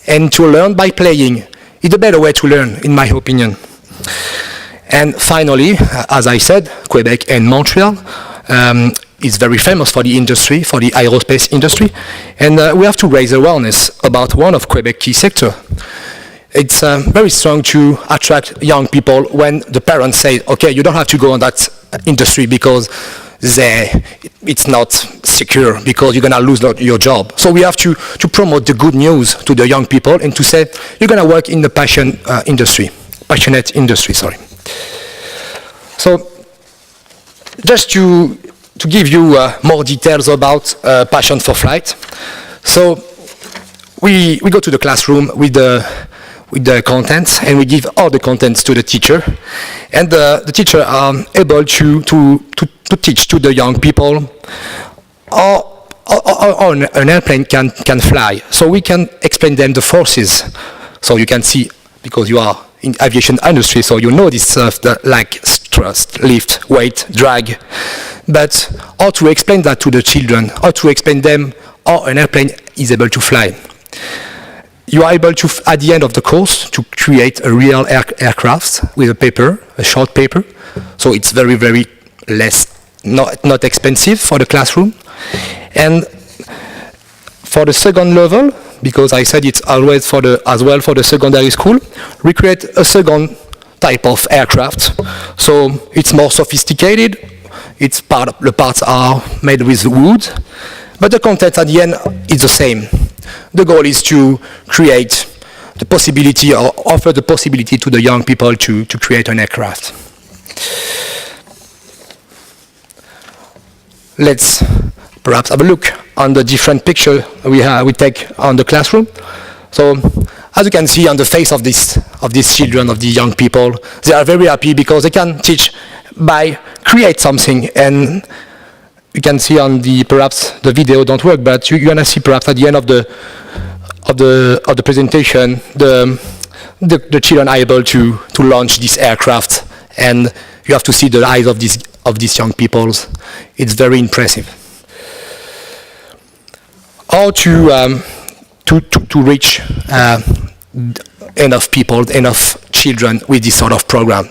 and to learn by playing. It's a better way to learn, in my opinion. And finally, as I said, Quebec and Montreal is very famous for the industry, for the aerospace industry, and we have to raise awareness about one of Quebec's key sector. It's very strong to attract young people when the parents say, okay, you don't have to go on that industry because it's not secure, because you're going to lose your job. So we have to promote the good news to the young people and to say, you're going to work in the passionate industry, sorry. So just to give you more details about passion for flight. So we go to the classroom with with the contents, and we give all the contents to the teacher. And the teacher are able to teach to the young people how an airplane can fly. So we can explain them the forces. So you can see, because you are in aviation industry, so you know this stuff like thrust, lift, weight, drag. But how to explain that to the children, how to explain them how an airplane is able to fly. You are able to, at the end of the course, to create a real aircraft with a paper, a short paper. So it's very, very less, not expensive for the classroom. And for the second level, because I said it's always as well for the secondary school, we create a second type of aircraft. So it's more sophisticated. The parts are made with wood, but the content at the end is the same. The goal is to create the possibility, or offer the possibility to the young people to create an aircraft. Let's perhaps have a look on the different picture we take on the classroom. So, as you can see on the face of these children, of the young people, they are very happy because they can teach by create something. And you can see on perhaps the video don't work, but you're gonna see perhaps at the end of the presentation, the children are able to launch this aircraft, and you have to see the eyes of these young people. It's very impressive. How to reach enough people, enough children with this sort of program,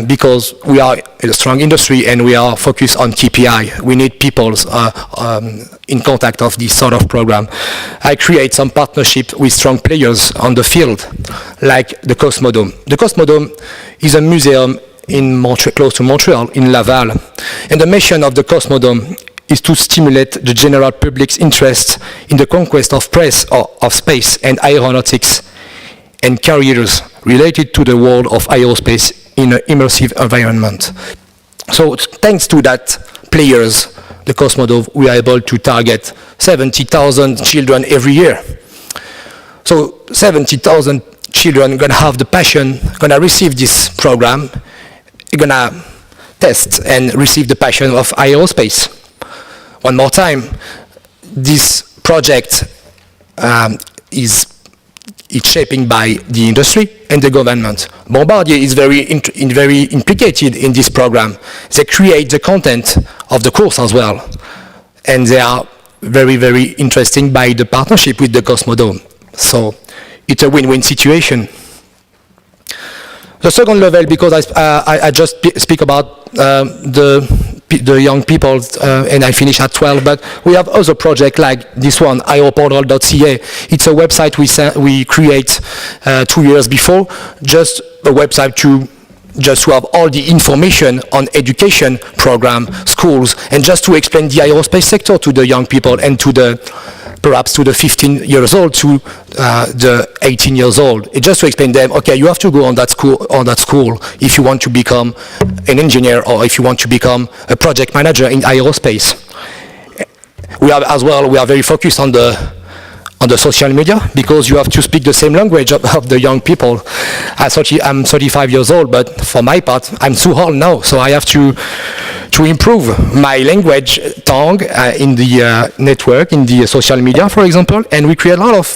because we are a strong industry and we are focused on KPI. We need people in contact of this sort of program. I create some partnership with strong players on the field, like the Cosmodome. The Cosmodome is a museum in close to Montreal, in Laval, and the mission of the Cosmodome is to stimulate the general public's interest in the conquest of space and aeronautics and careers related to the world of aerospace in an immersive environment. So thanks to that players, the Cosmodome, we are able to target 70,000 children every year. So 70,000 children gonna have the passion, gonna receive this program, gonna test and receive the passion of aerospace. One more time, this project is shaping by the industry and the government. Bombardier is very implicated in this program. They create the content of the course as well, and they are very, very interesting by the partnership with the Cosmodome. So it's a win-win situation. The second level, because I just speak about the young people, and I finish at 12, but we have other projects like this one, AeroPortal.ca. It's a website we create 2 years before, just a website to have all the information on education program, schools, and just to explain the aerospace sector to the young people and perhaps to the 15 years old to the 18 years old. It's just to explain them, okay, you have to go on that school if you want to become an engineer or if you want to become a project manager in aerospace. We are very focused on the social media, because you have to speak the same language of the young people. I'm 35 years old, but for my part, I'm too old now, so I have to improve my language tongue in the network, in the social media, for example, and we create a lot of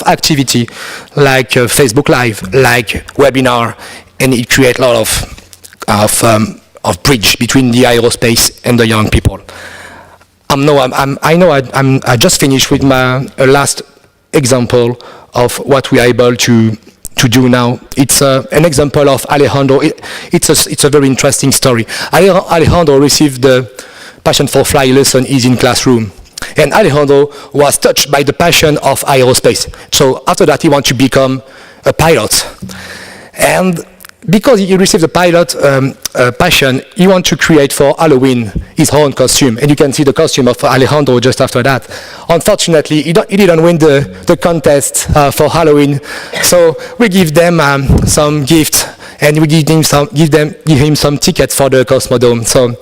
activity, like Facebook Live, like webinar, and it creates a lot of bridge between the aerospace and the young people. I just finished with my last example of what we are able to do now. It's an example of Alejandro. It's a very interesting story. Alejandro received the passion for fly lesson in classroom. And Alejandro was touched by the passion of aerospace. So after that, he wanted to become a pilot. And because he received the pilot passion, he wanted to create for Halloween his own costume. And you can see the costume of Alejandro just after that. Unfortunately, he didn't win the contest for Halloween. So we give them some gifts, and we give him some tickets for the Cosmodome. So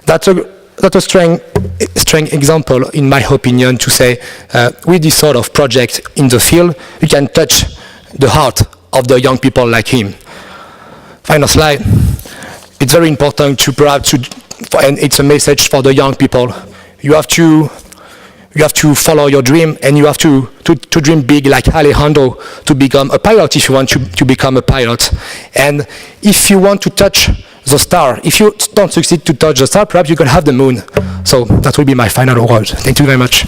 that's a strong example, in my opinion, to say with this sort of project in the field, you can touch the heart of the young people like him. Final slide. It's very important to perhaps, and it's a message for the young people. You have to follow your dream, and you have to dream big like Alejandro to become a pilot if you want to become a pilot. And if you want to touch the star, if you don't succeed to touch the star, perhaps you can have the moon. So that will be my final word. Thank you very much.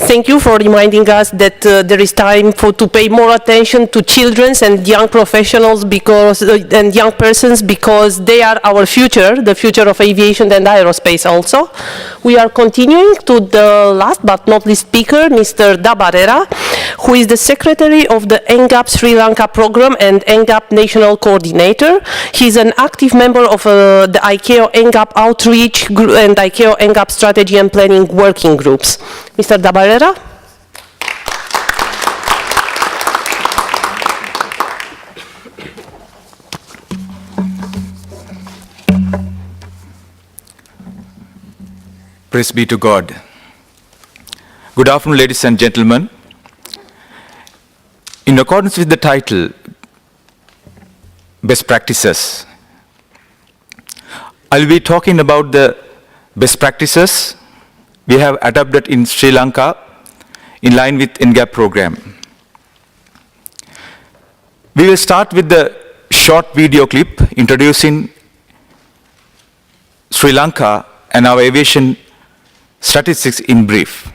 Thank you for reminding us that there is time to pay more attention to children and young professionals and young persons, because they are our future, the future of aviation and aerospace also. We are continuing to the last but not least speaker, Mr. Dabarera, who is the secretary of the NGAP Sri Lanka program and NGAP national coordinator. He is an active member of the ICAO NGAP outreach and ICAO NGAP strategy and planning working groups. Mr. Dabarera. Praise be to God. Good afternoon, ladies and gentlemen. In accordance with the title, Best Practices, I'll be talking about the best practices we have adopted in Sri Lanka in line with NGAP program. We will start with the short video clip introducing Sri Lanka and our aviation statistics in brief.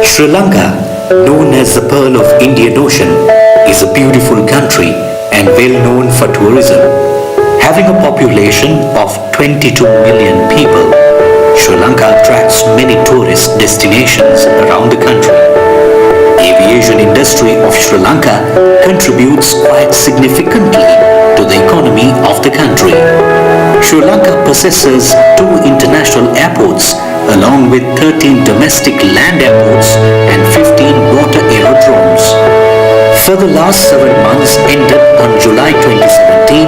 Sri Lanka, known as the Pearl of Indian Ocean, is a beautiful country and well known for tourism. Having a population of 22 million people, Sri Lanka attracts many tourist destinations around the country. Aviation industry of Sri Lanka contributes quite significantly to the economy of the country. Sri Lanka possesses 2 international airports along with 13 domestic land airports and 15 water aerodromes. For the last 7 months ended on July 2017,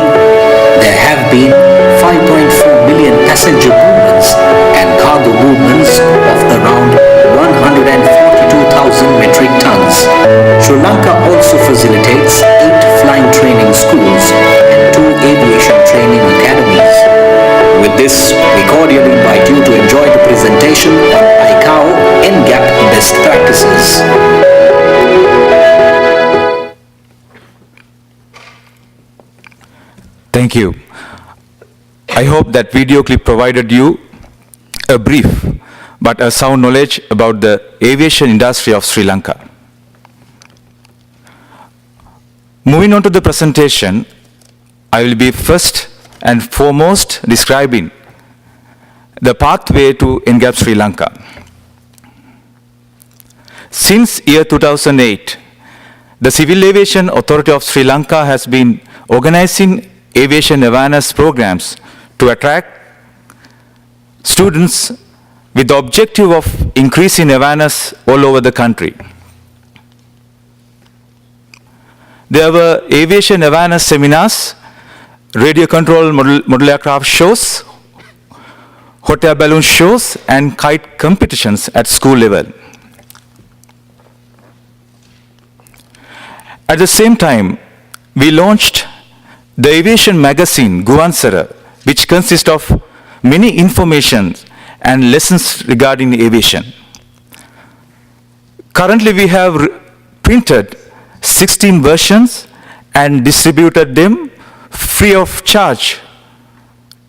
there have been 5.4 million passenger movements and cargo movements of around 142,000 metric tons. Sri Lanka also facilitates 8 flying training schools and 2 aviation training academies. With this, we cordially invite you to enjoy the presentation on ICAO NGAP Best Practices. Thank you. I hope that video clip provided you a brief but a sound knowledge about the aviation industry of Sri Lanka. Moving on to the presentation, I will be first and foremost describing the pathway to NGAP Sri Lanka. Since year 2008, the Civil Aviation Authority of Sri Lanka has been organizing aviation awareness programs to attract students with the objective of increasing awareness all over the country. There were aviation awareness seminars, radio control model aircraft shows, hot air balloon shows, and kite competitions at school level. At the same time, we launched the aviation magazine, Guvansara, which consists of many information and lessons regarding aviation. Currently, we have printed 16 versions and distributed them free of charge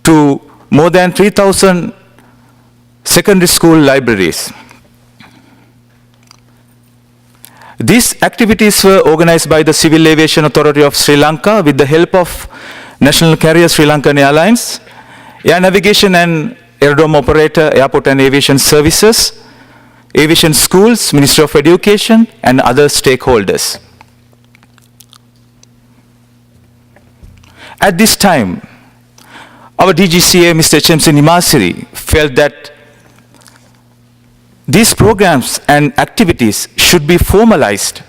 to more than 3,000 secondary school libraries. These activities were organized by the Civil Aviation Authority of Sri Lanka with the help of national carrier Sri Lankan Airlines, Air Navigation and Aerodrome Operator, Airport and Aviation Services, Aviation Schools, Ministry of Education, and other stakeholders. At this time, our DGCA, Mr. Chemsen Imasiri, felt that these programs and activities should be formalized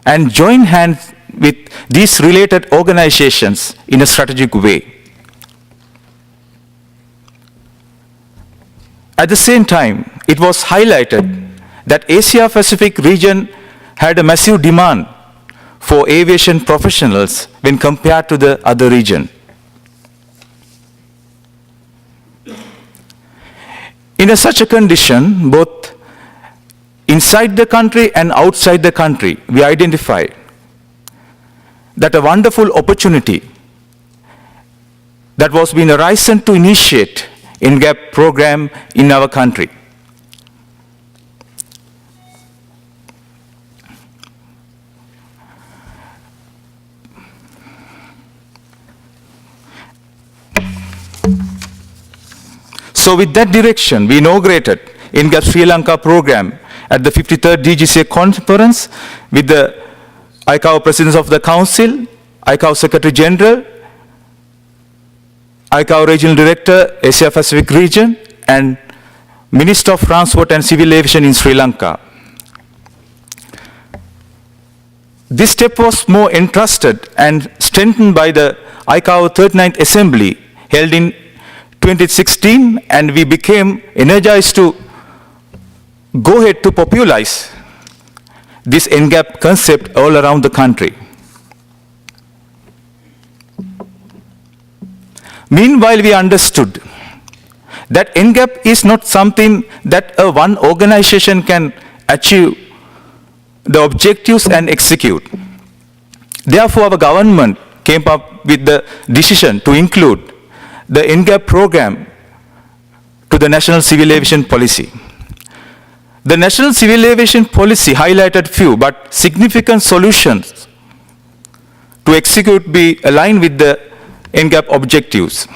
and join hands with these related organizations in a strategic way. At the same time, it was highlighted that Asia-Pacific region had a massive demand for aviation professionals when compared to the other region. In such a condition, both inside the country and outside the country, we identified that a wonderful opportunity that was being arisen to initiate NGAP program in our country. So with that direction, we inaugurated NGAP Sri Lanka program at the 53rd DGCA conference with the ICAO President of the Council, ICAO Secretary General, ICAO Regional Director, Asia Pacific Region, and Minister of Transport and Civil Aviation in Sri Lanka. This step was more entrusted and strengthened by the ICAO 39th Assembly held in 2016, and we became energized to go ahead to popularize this NGAP concept all around the country. Meanwhile, we understood that NGAP is not something that one organization can achieve the objectives and execute. Therefore, our government came up with the decision to include the NGAP program to the National Civil Aviation Policy. The National Civil Aviation Policy highlighted few but significant solutions to execute be aligned with the NGAP objectives.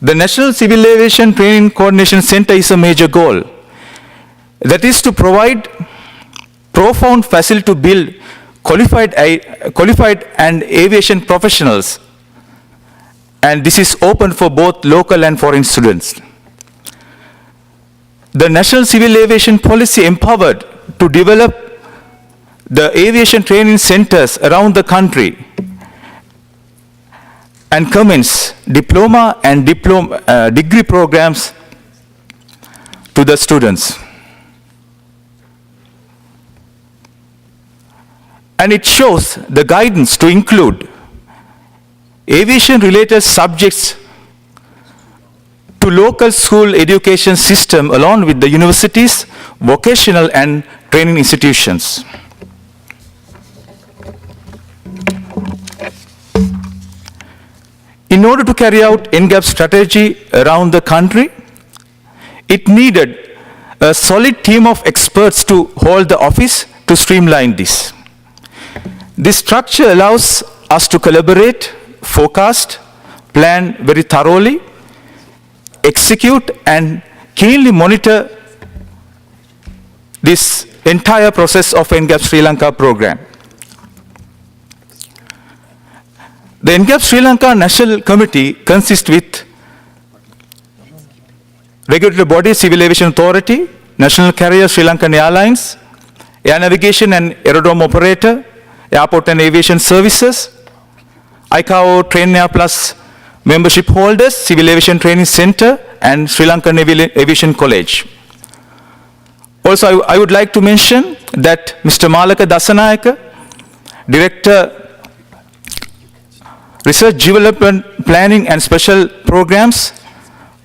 The National Civil Aviation Training Coordination Center is a major goal. That is to provide profound facility to build qualified and aviation professionals, and this is open for both local and foreign students. The National Civil Aviation Policy empowered to develop the aviation training centers around the country and commence diploma and degree programs to the students. And it shows the guidance to include aviation-related subjects to local school education system along with the universities, vocational and training institutions. In order to carry out NGAP strategy around the country, it needed a solid team of experts to hold the office to streamline this. This structure allows us to collaborate, forecast, plan very thoroughly, execute and keenly monitor this entire process of NGAP Sri Lanka program. The NGAP Sri Lanka National Committee consists with regulatory body, Civil Aviation Authority, National Carrier Sri Lankan Airlines, Air Navigation and Aerodrome Operator, Airport and Aviation Services, ICAO Train Air Plus membership holders, Civil Aviation Training Center, and Sri Lankan Aviation College. Also, I would like to mention that Mr. Malaka Dasanayaka, Director, Research Development Planning and Special Programs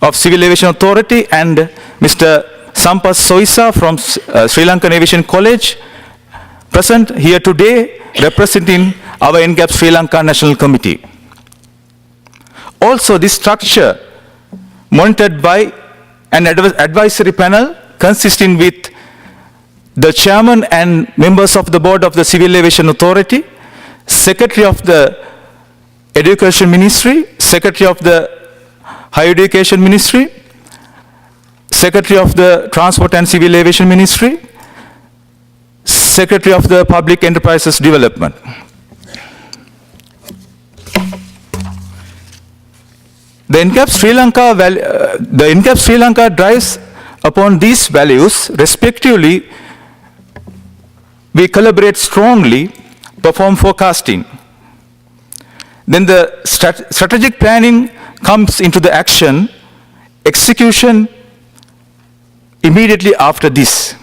of Civil Aviation Authority, and Mr. Sampas Soisa from Sri Lankan Aviation College, present here today representing our NGAP Sri Lanka National Committee. Also, this structure monitored by an advisory panel consisting with the chairman and members of the board of the Civil Aviation Authority, Secretary of the Education Ministry, Secretary of the Higher Education Ministry, Secretary of the Transport and Civil Aviation Ministry, Secretary of the Public Enterprises Development. The NGAP Sri Lanka drives upon these values, respectively. We collaborate strongly, perform forecasting. Then the strategic planning comes into the action, execution immediately after this.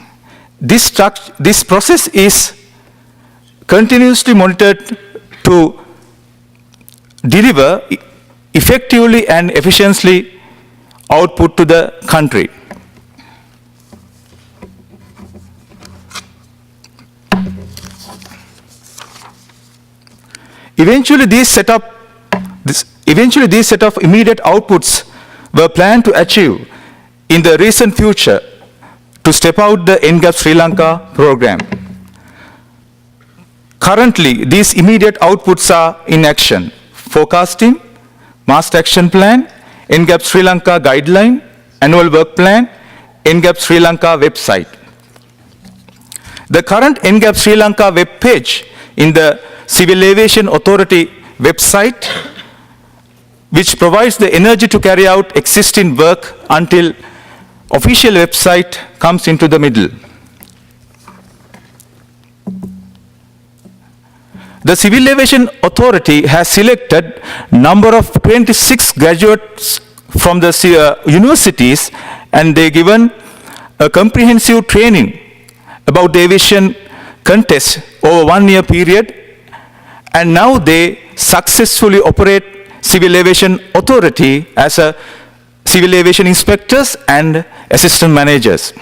This process is continuously monitored to deliver effectively and efficiently output to the country. Eventually, these set of immediate outputs were planned to achieve in the recent future to step out the NGAP Sri Lanka program. Currently, these immediate outputs are in action: forecasting, Master Action Plan, NGAP Sri Lanka Guideline, Annual Work Plan, NGAP Sri Lanka website. The current NGAP Sri Lanka web page in the Civil Aviation Authority website, which provides the energy to carry out existing work until official website comes into the middle. The Civil Aviation Authority has selected number of 26 graduates from the universities, and they given a comprehensive training about the aviation contest over 1 year period, and now they successfully operate Civil Aviation Authority as a civil aviation inspectors and assistant managers.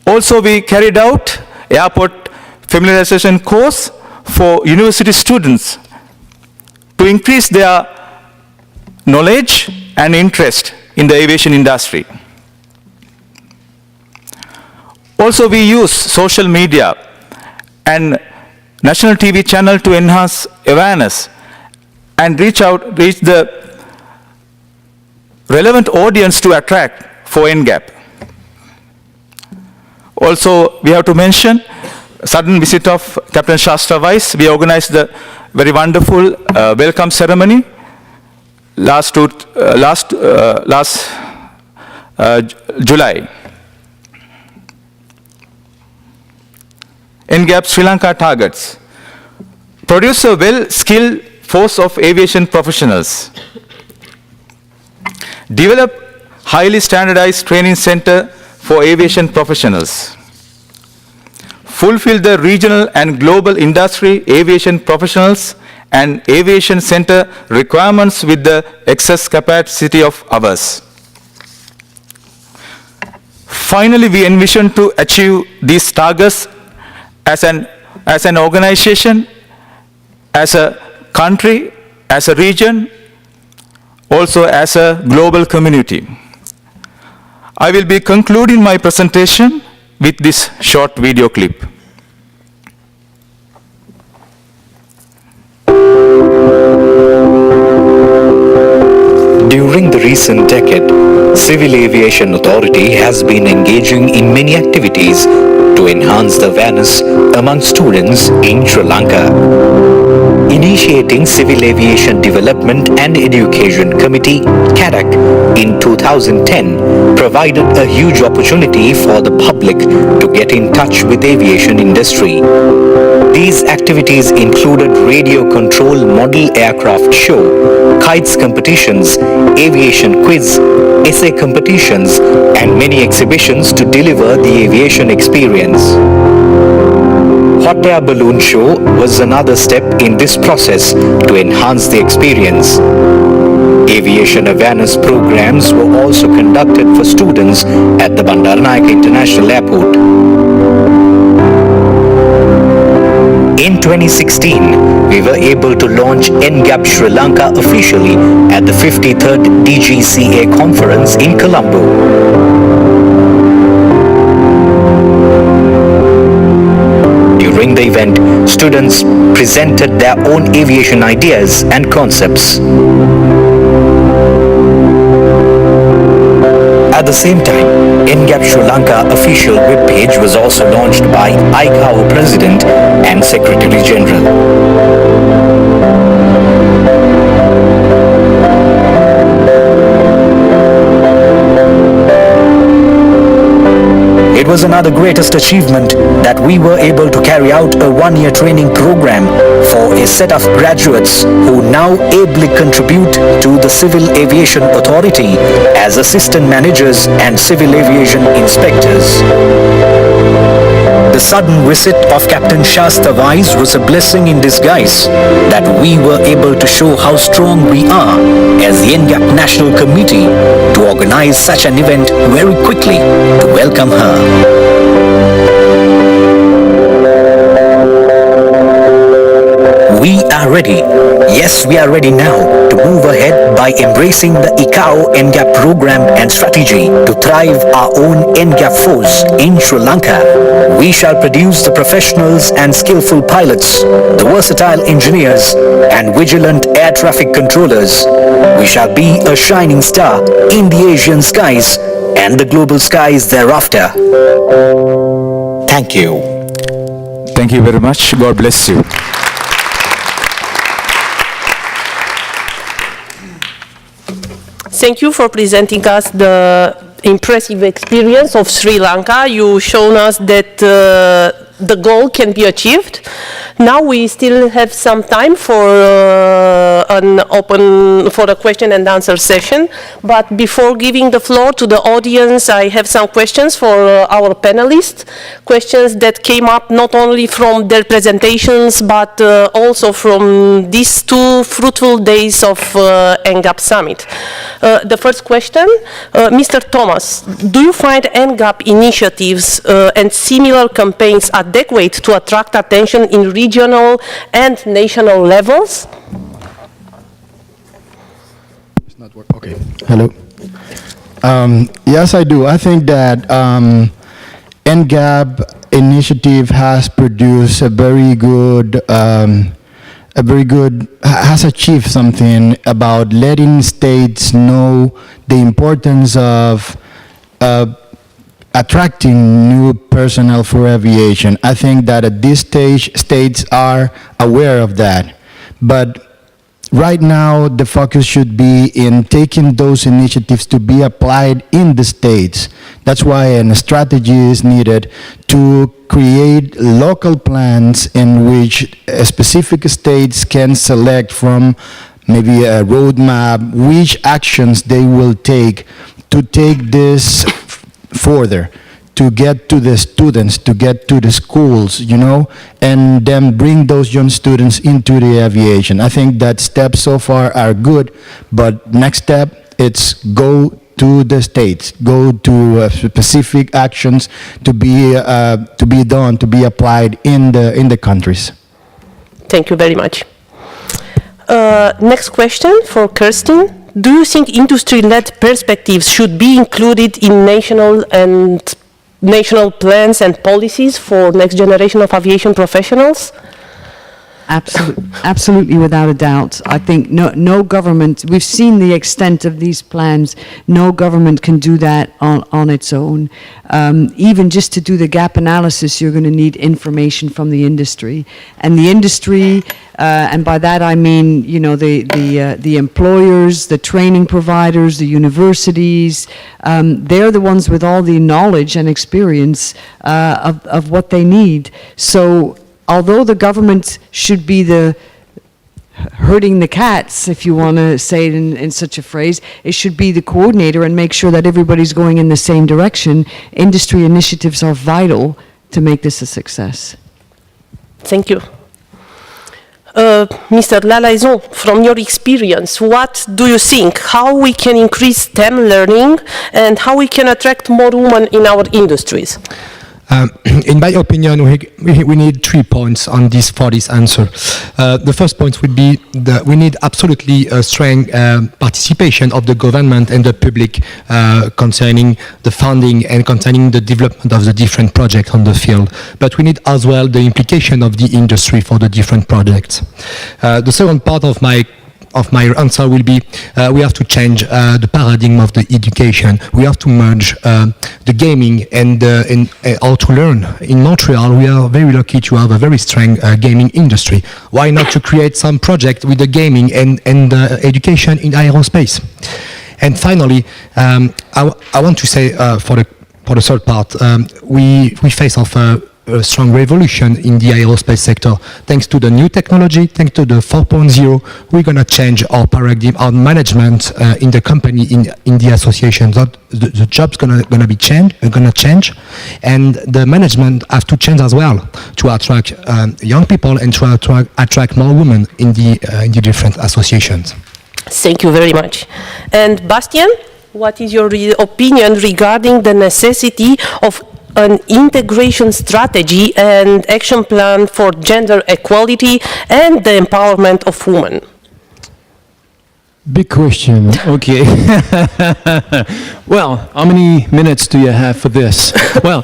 Also, we carried out airport familiarization course for university students to increase their knowledge and interest in the aviation industry. Also, we use social media and national TV channel to enhance awareness and reach the relevant audience to attract for NGAP. Also, we have to mention sudden visit of Captain Shastra Vice. We organized the very wonderful welcome ceremony last July. NGAP Sri Lanka targets: produce a well-skilled force of aviation professionals, develop highly standardized training center for aviation professionals, fulfill the regional and global industry aviation professionals and aviation center requirements with the excess capacity of ours. Finally, we envision to achieve these targets as an organization, as a country, as a region, also as a global community. I will be concluding my presentation with this short video clip. During the recent decade, Civil Aviation Authority has been engaging in many activities to enhance the awareness among students in Sri Lanka. Initiating Civil Aviation Development and Education Committee, CADAC, in 2010 provided a huge opportunity for the public to get in touch with the aviation industry. These activities included radio control model aircraft show, kites competitions, aviation quiz, essay competitions, and many exhibitions to deliver the aviation experience. Hot air balloon show was another step in this process to enhance the experience. Aviation awareness programs were also conducted for students at the Bandaranaike International Airport. In 2016, we were able to launch NGAP Sri Lanka officially at the 53rd DGCA conference in Colombo. During the event, students presented their own aviation ideas and concepts. At the same time, NGAP Sri Lanka official webpage was also launched by ICAO President and Secretary General. It was another greatest achievement that we were able to carry out a one-year training program for a set of graduates who now ably contribute to the Civil Aviation Authority as assistant managers and civil aviation inspectors. The sudden visit of Captain Shasta Wise was a blessing in disguise that we were able to show how strong we are as the NGAP National Committee to organize such an event very quickly to welcome her. We are ready. Yes, we are ready now to move ahead by embracing the ICAO NGAP program and strategy to thrive our own NGAP force in Sri Lanka. We shall produce the professionals and skillful pilots, the versatile engineers and vigilant air traffic controllers. We shall be a shining star in the Asian skies and the global skies thereafter. Thank you. Thank you very much. God bless you. Thank you for presenting us the impressive experience of Sri Lanka. You've shown us that the goal can be achieved. Now we still have some time for a question and answer session. But before giving the floor to the audience, I have some questions for our panelists. Questions that came up not only from their presentations, but also from these 2 fruitful days of NGAP Summit. The first question, Mr. Thomas, do you find NGAP initiatives and similar campaigns adequate to attract attention in regional and national levels? It's not working. Okay. Hello. Yes, I do. I think that NGAP initiative has produced has achieved something about letting states know the importance of attracting new personnel for aviation. I think that at this stage, states are aware of that. But right now, the focus should be in taking those initiatives to be applied in the states. That's why a strategy is needed to create local plans in which specific states can select from maybe a roadmap which actions they will take to take this further, to get to the students, to get to the schools, you know, and then bring those young students into the aviation. I think that steps so far are good, but next step, it's go to the states, go to specific actions to be done, to be applied in the countries. Thank you very much. Next question for Kirsten. Do you think industry-led perspectives should be included in national plans and policies for next generation of aviation professionals? Absolutely, without a doubt. I think no government, we've seen the extent of these plans, no government can do that on its own. Even just to do the gap analysis, you're going to need information from the industry. And the industry, and by that I mean, you know, the employers, the training providers, the universities, they're the ones with all the knowledge and experience of what they need. So, although the government should be the herding the cats, if you want to say it in such a phrase, it should be the coordinator and make sure that everybody's going in the same direction. Industry initiatives are vital to make this a success. Thank you. Mr. Lalaizon, from your experience, what do you think? How we can increase STEM learning and how we can attract more women in our industries? In my opinion, we need 3 points on this for this answer. The first point would be that we need absolutely a strong participation of the government and the public concerning the funding and concerning the development of the different projects on the field. But we need as well the implication of the industry for the different projects. The second part of my answer will be we have to change the paradigm of the education. We have to merge the gaming and how to learn. In Montreal, we are very lucky to have a very strong gaming industry. Why not to create some project with the gaming and education in aerospace? And finally, I want to say for for the third part, we face off a strong revolution in the aerospace sector. Thanks to the new technology, thanks to the 4.0, we're going to change our paradigm, our management in the company, in the association. The job's going to change, and the management have to change as well to attract young people and to attract more women in the different associations. Thank you very much. And Bastian, what is your opinion regarding the necessity of an integration strategy and action plan for gender equality and the empowerment of women? Big question. Okay. Well, how many minutes do you have for this? Well,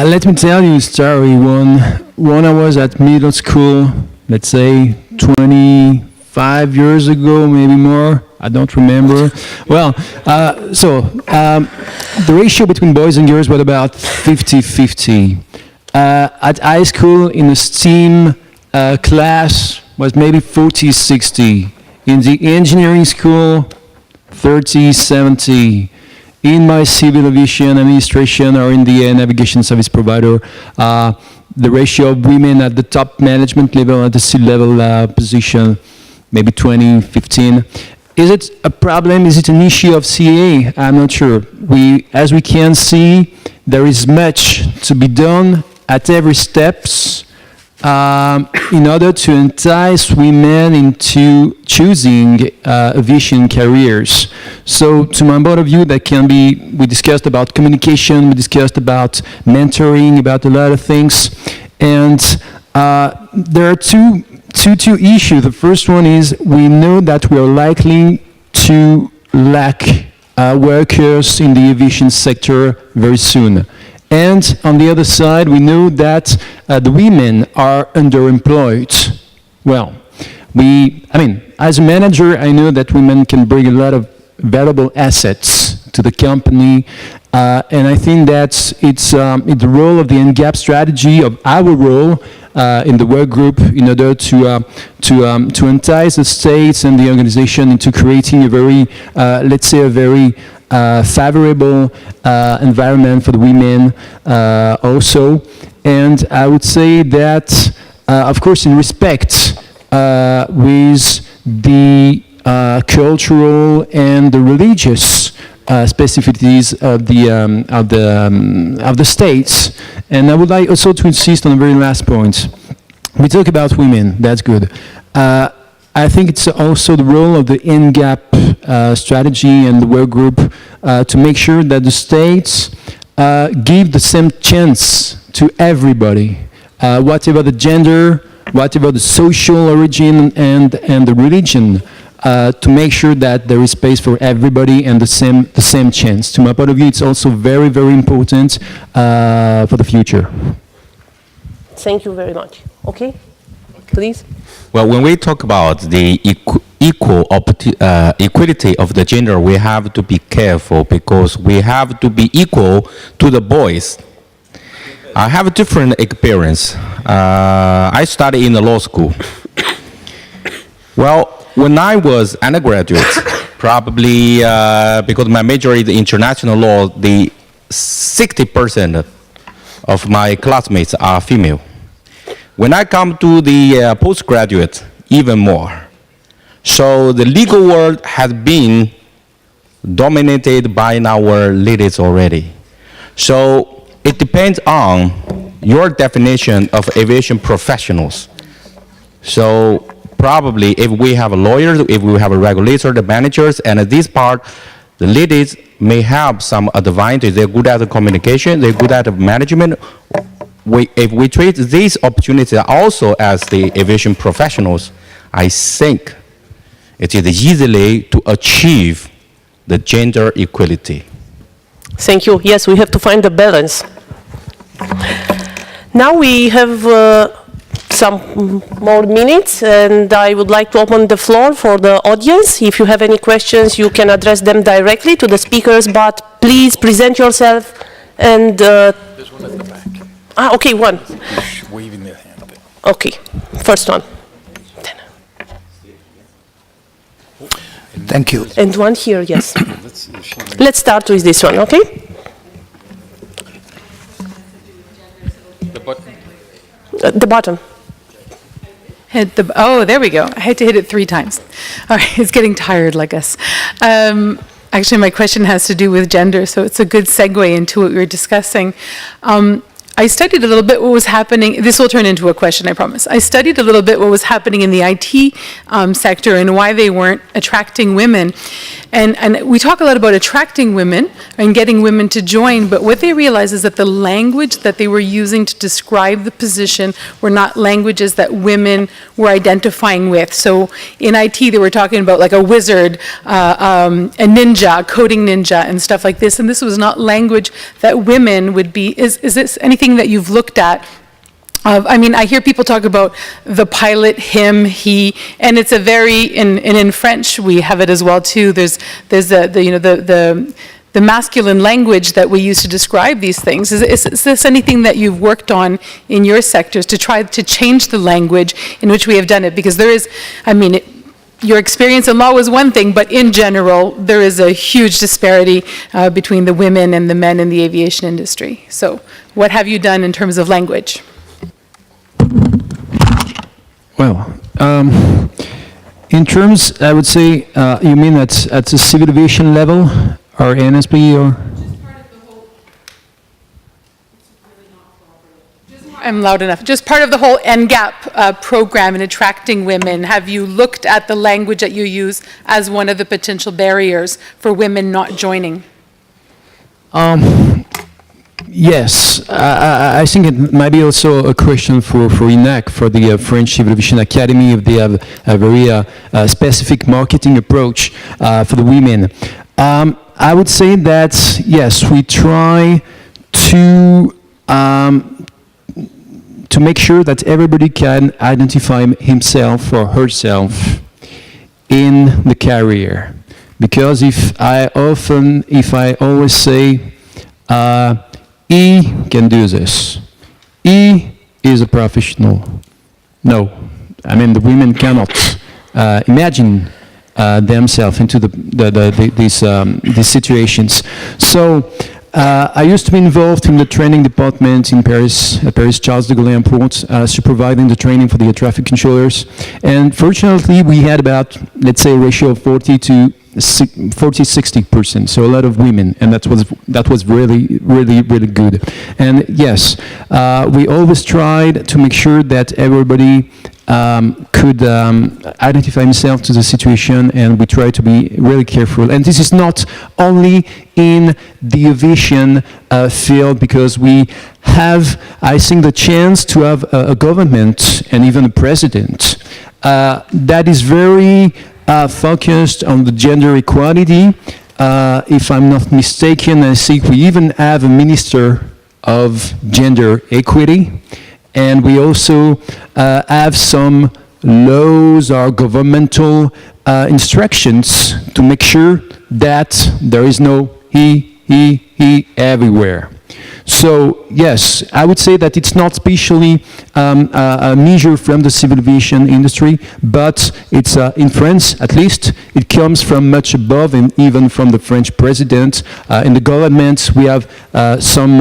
let me tell you a story. When I was at middle school, let's say 25 years ago, maybe more, I don't remember. Well, the ratio between boys and girls was about 50-50. At high school, in the STEAM class, was maybe 40-60. In the engineering school, 30-70. In my civil aviation administration or in the navigation service provider, the ratio of women at the top management level, at the C-level position, maybe 20-15. Is it a problem? Is it an issue of CAA? I'm not sure. As we can see, there is much to be done at every steps in order to entice women into choosing aviation careers. So to my point of view, that can be, we discussed about communication, we discussed about mentoring, about a lot of things. And there are two issues. The first one is we know that we are likely to lack workers in the aviation sector very soon. And on the other side, we know that the women are underemployed. Well, as a manager, I know that women can bring a lot of valuable assets to the company, and I think that it's the role of the NGAP strategy, of our role in the work group, in order to entice the states and the organization into creating a very, let's say, a very favorable environment for the women also. And I would say that, of course, in respect with the cultural and the religious specificities of the states. And I would like also to insist on the very last point. We talk about women, that's good. I think it's also the role of the NGAP strategy and the work group to make sure that the states give the same chance to everybody, whatever the gender, whatever the social origin and the religion, to make sure that there is space for everybody and the same chance. To my point of view, it's also very, very important for the future. Thank you very much. Okay, please. Well, when we talk about the equality of the gender, we have to be careful because we have to be equal to the boys. I have a different experience. I studied in the law school. Well, when I was undergraduate, probably because my major is international law, the 60% of my classmates are female. When I come to the postgraduate, even more. So the legal world has been dominated by our ladies already. So it depends on your definition of aviation professionals. So probably if we have a lawyer, if we have a regulator, the managers, and at this part, the ladies may have some advantage. They're good at the communication, they're good at the management. If we treat these opportunities also as the aviation professionals, I think it is easily to achieve the gender equality. Thank you. Yes, we have to find a balance. Now we have some more minutes, and I would like to open the floor for the audience. If you have any questions, you can address them directly to the speakers, but please present yourself and... There's one at the back. Okay, one. Waving their hand up. Okay, first one. And Thank you. And one here, yes. Let's start with this one, okay? The bottom. Oh, there we go. I had to hit it 3 times. All right, it's getting tired like us. Actually, my question has to do with gender, so it's a good segue into what we were discussing. I studied a little bit what was happening. This will turn into a question, I promise. I studied a little bit what was happening in the IT sector and why they weren't attracting women. And we talk a lot about attracting women and getting women to join, but what they realized is that the language that they were using to describe the position were not languages that women were identifying with. So in IT, they were talking about like a wizard, a ninja, a coding ninja, and stuff like this. And this was not language that women would be. Is this anything that you've looked at? I mean, I hear people talk about the pilot, him, he, and it's a very, and in French we have it as well too. There's the masculine language that we use to describe these things. Is this anything that you've worked on in your sectors to try to change the language in which we have done it? Because there is, I mean, your experience in law was one thing, but in general, there is a huge disparity between the women and the men in the aviation industry. So what have you done in terms of language? Well, in terms, I would say, you mean at the civil aviation level, or NSP, or? I'm loud enough. Just part of the whole NGAP program in attracting women. Have you looked at the language that you use as one of the potential barriers for women not joining? Yes, I think it might be also a question for INAC, for the French Civil Aviation Academy, if they have a very specific marketing approach for the women. I would say that, yes, we try to make sure that everybody can identify himself or herself in the career. Because if I always say, E can do this. E is a professional. No, I mean the women cannot imagine themselves into these situations. So I used to be involved in the training department in Paris, at Paris Charles de Gaulle Airport, supervising the training for the air traffic controllers. And fortunately, we had about, let's say, a ratio of 40-60%, so a lot of women, and that was really, really, really good. And yes, we always tried to make sure that everybody could identify himself to the situation, and we try to be really careful. And this is not only in the aviation field, because we have, I think, the chance to have a government and even a president that is very focused on the gender equality. If I'm not mistaken, I think we even have a minister of gender equity, and we also have some laws or governmental instructions to make sure that there is no he everywhere. So yes, I would say that it's not specially a measure from the civil aviation industry, but it's in France, at least, it comes from much above, and even from the French president. In the government, we have some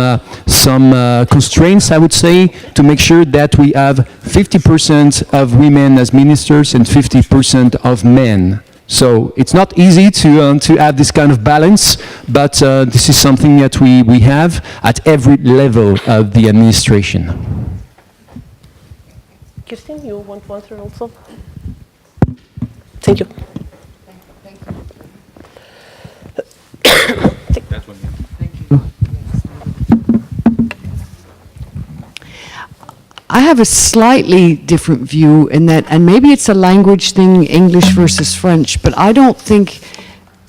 constraints, I would say, to make sure that we have 50% of women as ministers and 50% of men. So it's not easy to have this kind of balance, but this is something that we have at every level of the administration. Kirsten, you want to answer also? Thank you. I have a slightly different view in that, and maybe it's a language thing, English versus French, but I don't think,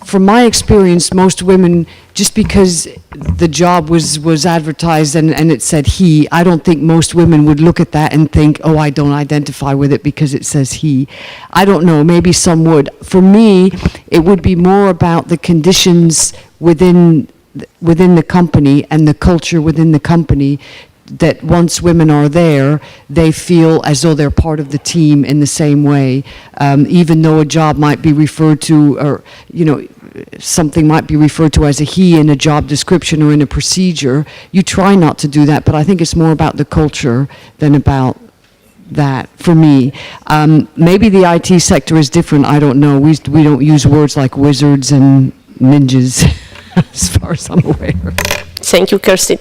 from my experience, most women, just because the job was advertised and it said he, I don't think most women would look at that and think, oh, I don't identify with it because it says he. I don't know, maybe some would. For me, it would be more about the conditions within the company and the culture within the company that once women are there, they feel as though they're part of the team in the same way, even though a job might be referred to, or, you know, something might be referred to as a he in a job description or in a procedure. You try not to do that, but I think it's more about the culture than about that, for me. Maybe the IT sector is different, I don't know. We don't use words like wizards and ninjas, as far as I'm aware. Thank you, Kirsten.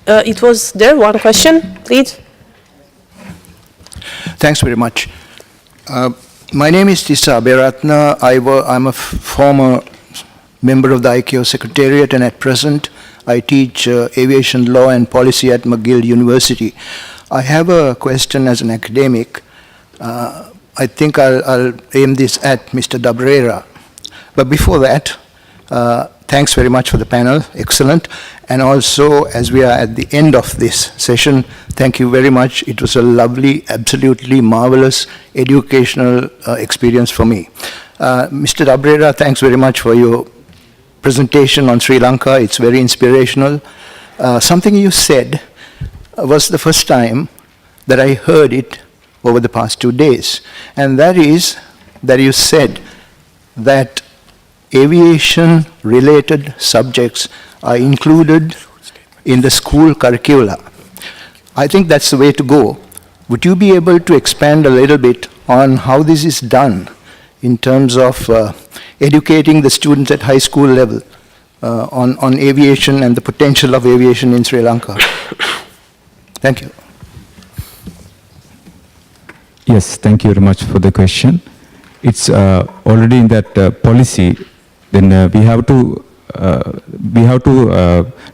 It was there, one question, please. Thanks very much. My name is Tissa Aberatna. I'm a former member of the ICAO Secretariat, and at present I teach aviation law and policy at McGill University. I have a question as an academic. I think I'll aim this at Mr. Dabarera. But before that, thanks very much for the panel, excellent. And also, as we are at the end of this session, thank you very much. It was a lovely, absolutely marvelous educational experience for me. Mr. Dabarera, thanks very much for your presentation on Sri Lanka. It's very inspirational. Something you said was the first time that I heard it over the past 2 days. And that is that you said that aviation-related subjects are included in the school curricula. I think that's the way to go. Would you be able to expand a little bit on how this is done in terms of educating the students at high school level on aviation and the potential of aviation in Sri Lanka? Thank you. Yes, thank you very much for the question. It's already in that policy. Then we have to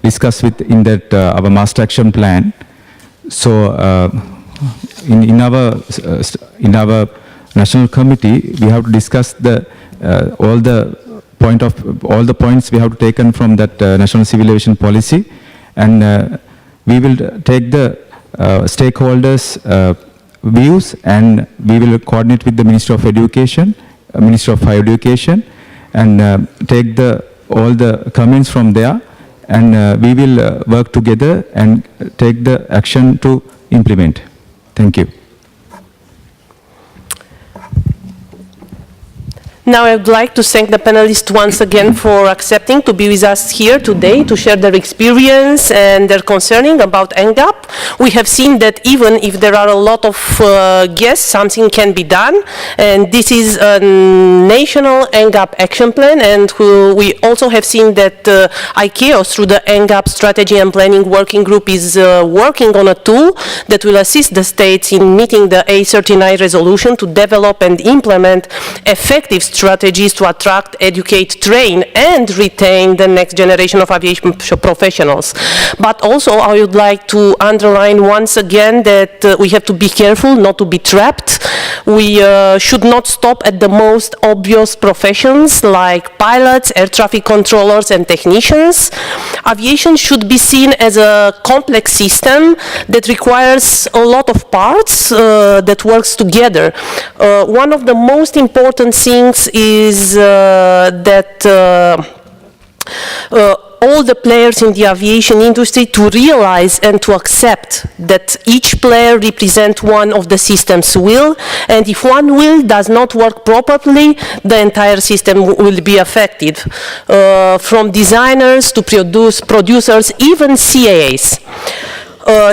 discuss in that our master action plan. So in our national committee, we have to discuss all the points we have to taken from that national civil aviation policy, and we will take the stakeholders' views, and we will coordinate with the Minister of Education, Minister of Higher Education, and take all the comments from there, and we will work together and take the action to implement. Thank you. Now I would like to thank the panelists once again for accepting to be with us here today to share their experience and their concerning about NGAP. We have seen that even if there are a lot of guests, something can be done, and this is a national NGAP action plan, and we also have seen that ICAO through the NGAP strategy and planning working group is working on a tool that will assist the states in meeting the A39 resolution to develop and implement effective strategies to attract, educate, train, and retain the next generation of aviation professionals. But also, I would like to underline once again that we have to be careful not to be trapped. We should not stop at the most obvious professions like pilots, air traffic controllers, and technicians. Aviation should be seen as a complex system that requires a lot of parts that works together. One of the most important things is that all the players in the aviation industry to realize and to accept that each player represents one of the system's will, and if one will does not work properly, the entire system will be affected. From designers to producers, even CAAs.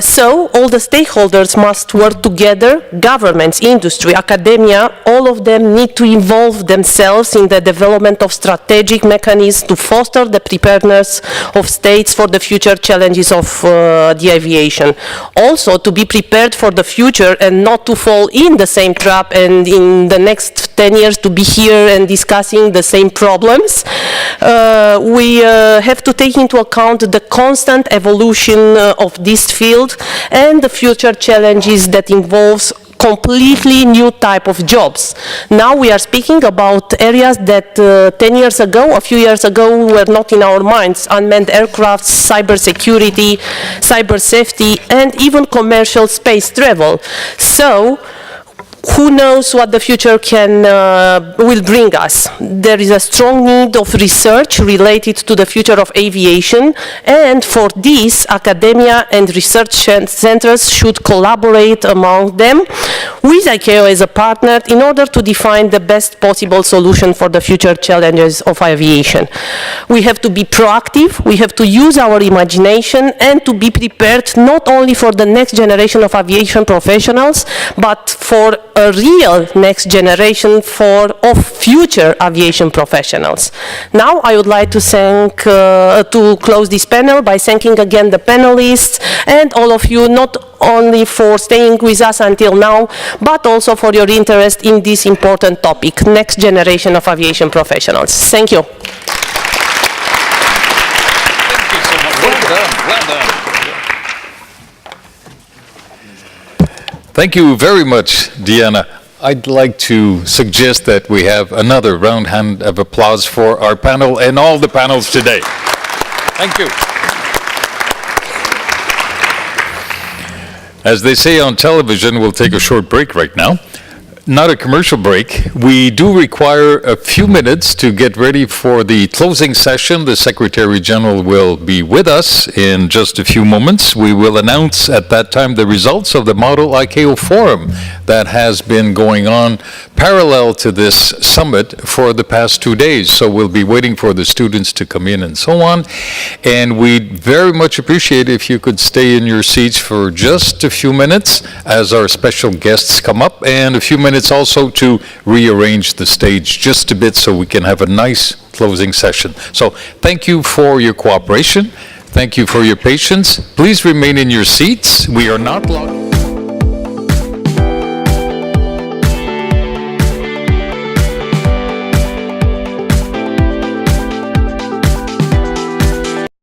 So all the stakeholders must work together, governments, industry, academia, all of them need to involve themselves in the development of strategic mechanisms to foster the preparedness of states for the future challenges of the aviation. Also to be prepared for the future and not to fall in the same trap and in the next 10 years to be here and discussing the same problems. We have to take into account the constant evolution of this field and the future challenges that involves completely new type of jobs. Now we are speaking about areas that 10 years ago, a few years ago, were not in our minds. Unmanned aircraft, cybersecurity, cyber safety, and even commercial space travel. So who knows what the future will bring us. There is a strong need of research related to the future of aviation, and for this, academia and research centers should collaborate among them with ICAO as a partner in order to define the best possible solution for the future challenges of aviation. We have to be proactive, we have to use our imagination and to be prepared not only for the next generation of aviation professionals, but for a real next generation of future aviation professionals. Now I would like to close this panel by thanking again the panelists and all of you, not only for staying with us until now, but also for your interest in this important topic, next generation of aviation professionals. Thank you. Thank you very much, Diana. I'd like to suggest that we have another round of applause for our panel and all the panels today. Thank you. As they say on television, we'll take a short break right now. Not a commercial break. We do require a few minutes to get ready for the closing session. The Secretary General will be with us in just a few moments. We will announce at that time the results of the Model ICAO Forum that has been going on parallel to this summit for the past 2 days. So we'll be waiting for the students to come in and so on. And we'd very much appreciate if you could stay in your seats for just a few minutes as our special guests come up, and a few minutes also to rearrange the stage just a bit so we can have a nice closing session. So thank you for your cooperation. Thank you for your patience. Please remain in your seats. We are not locked.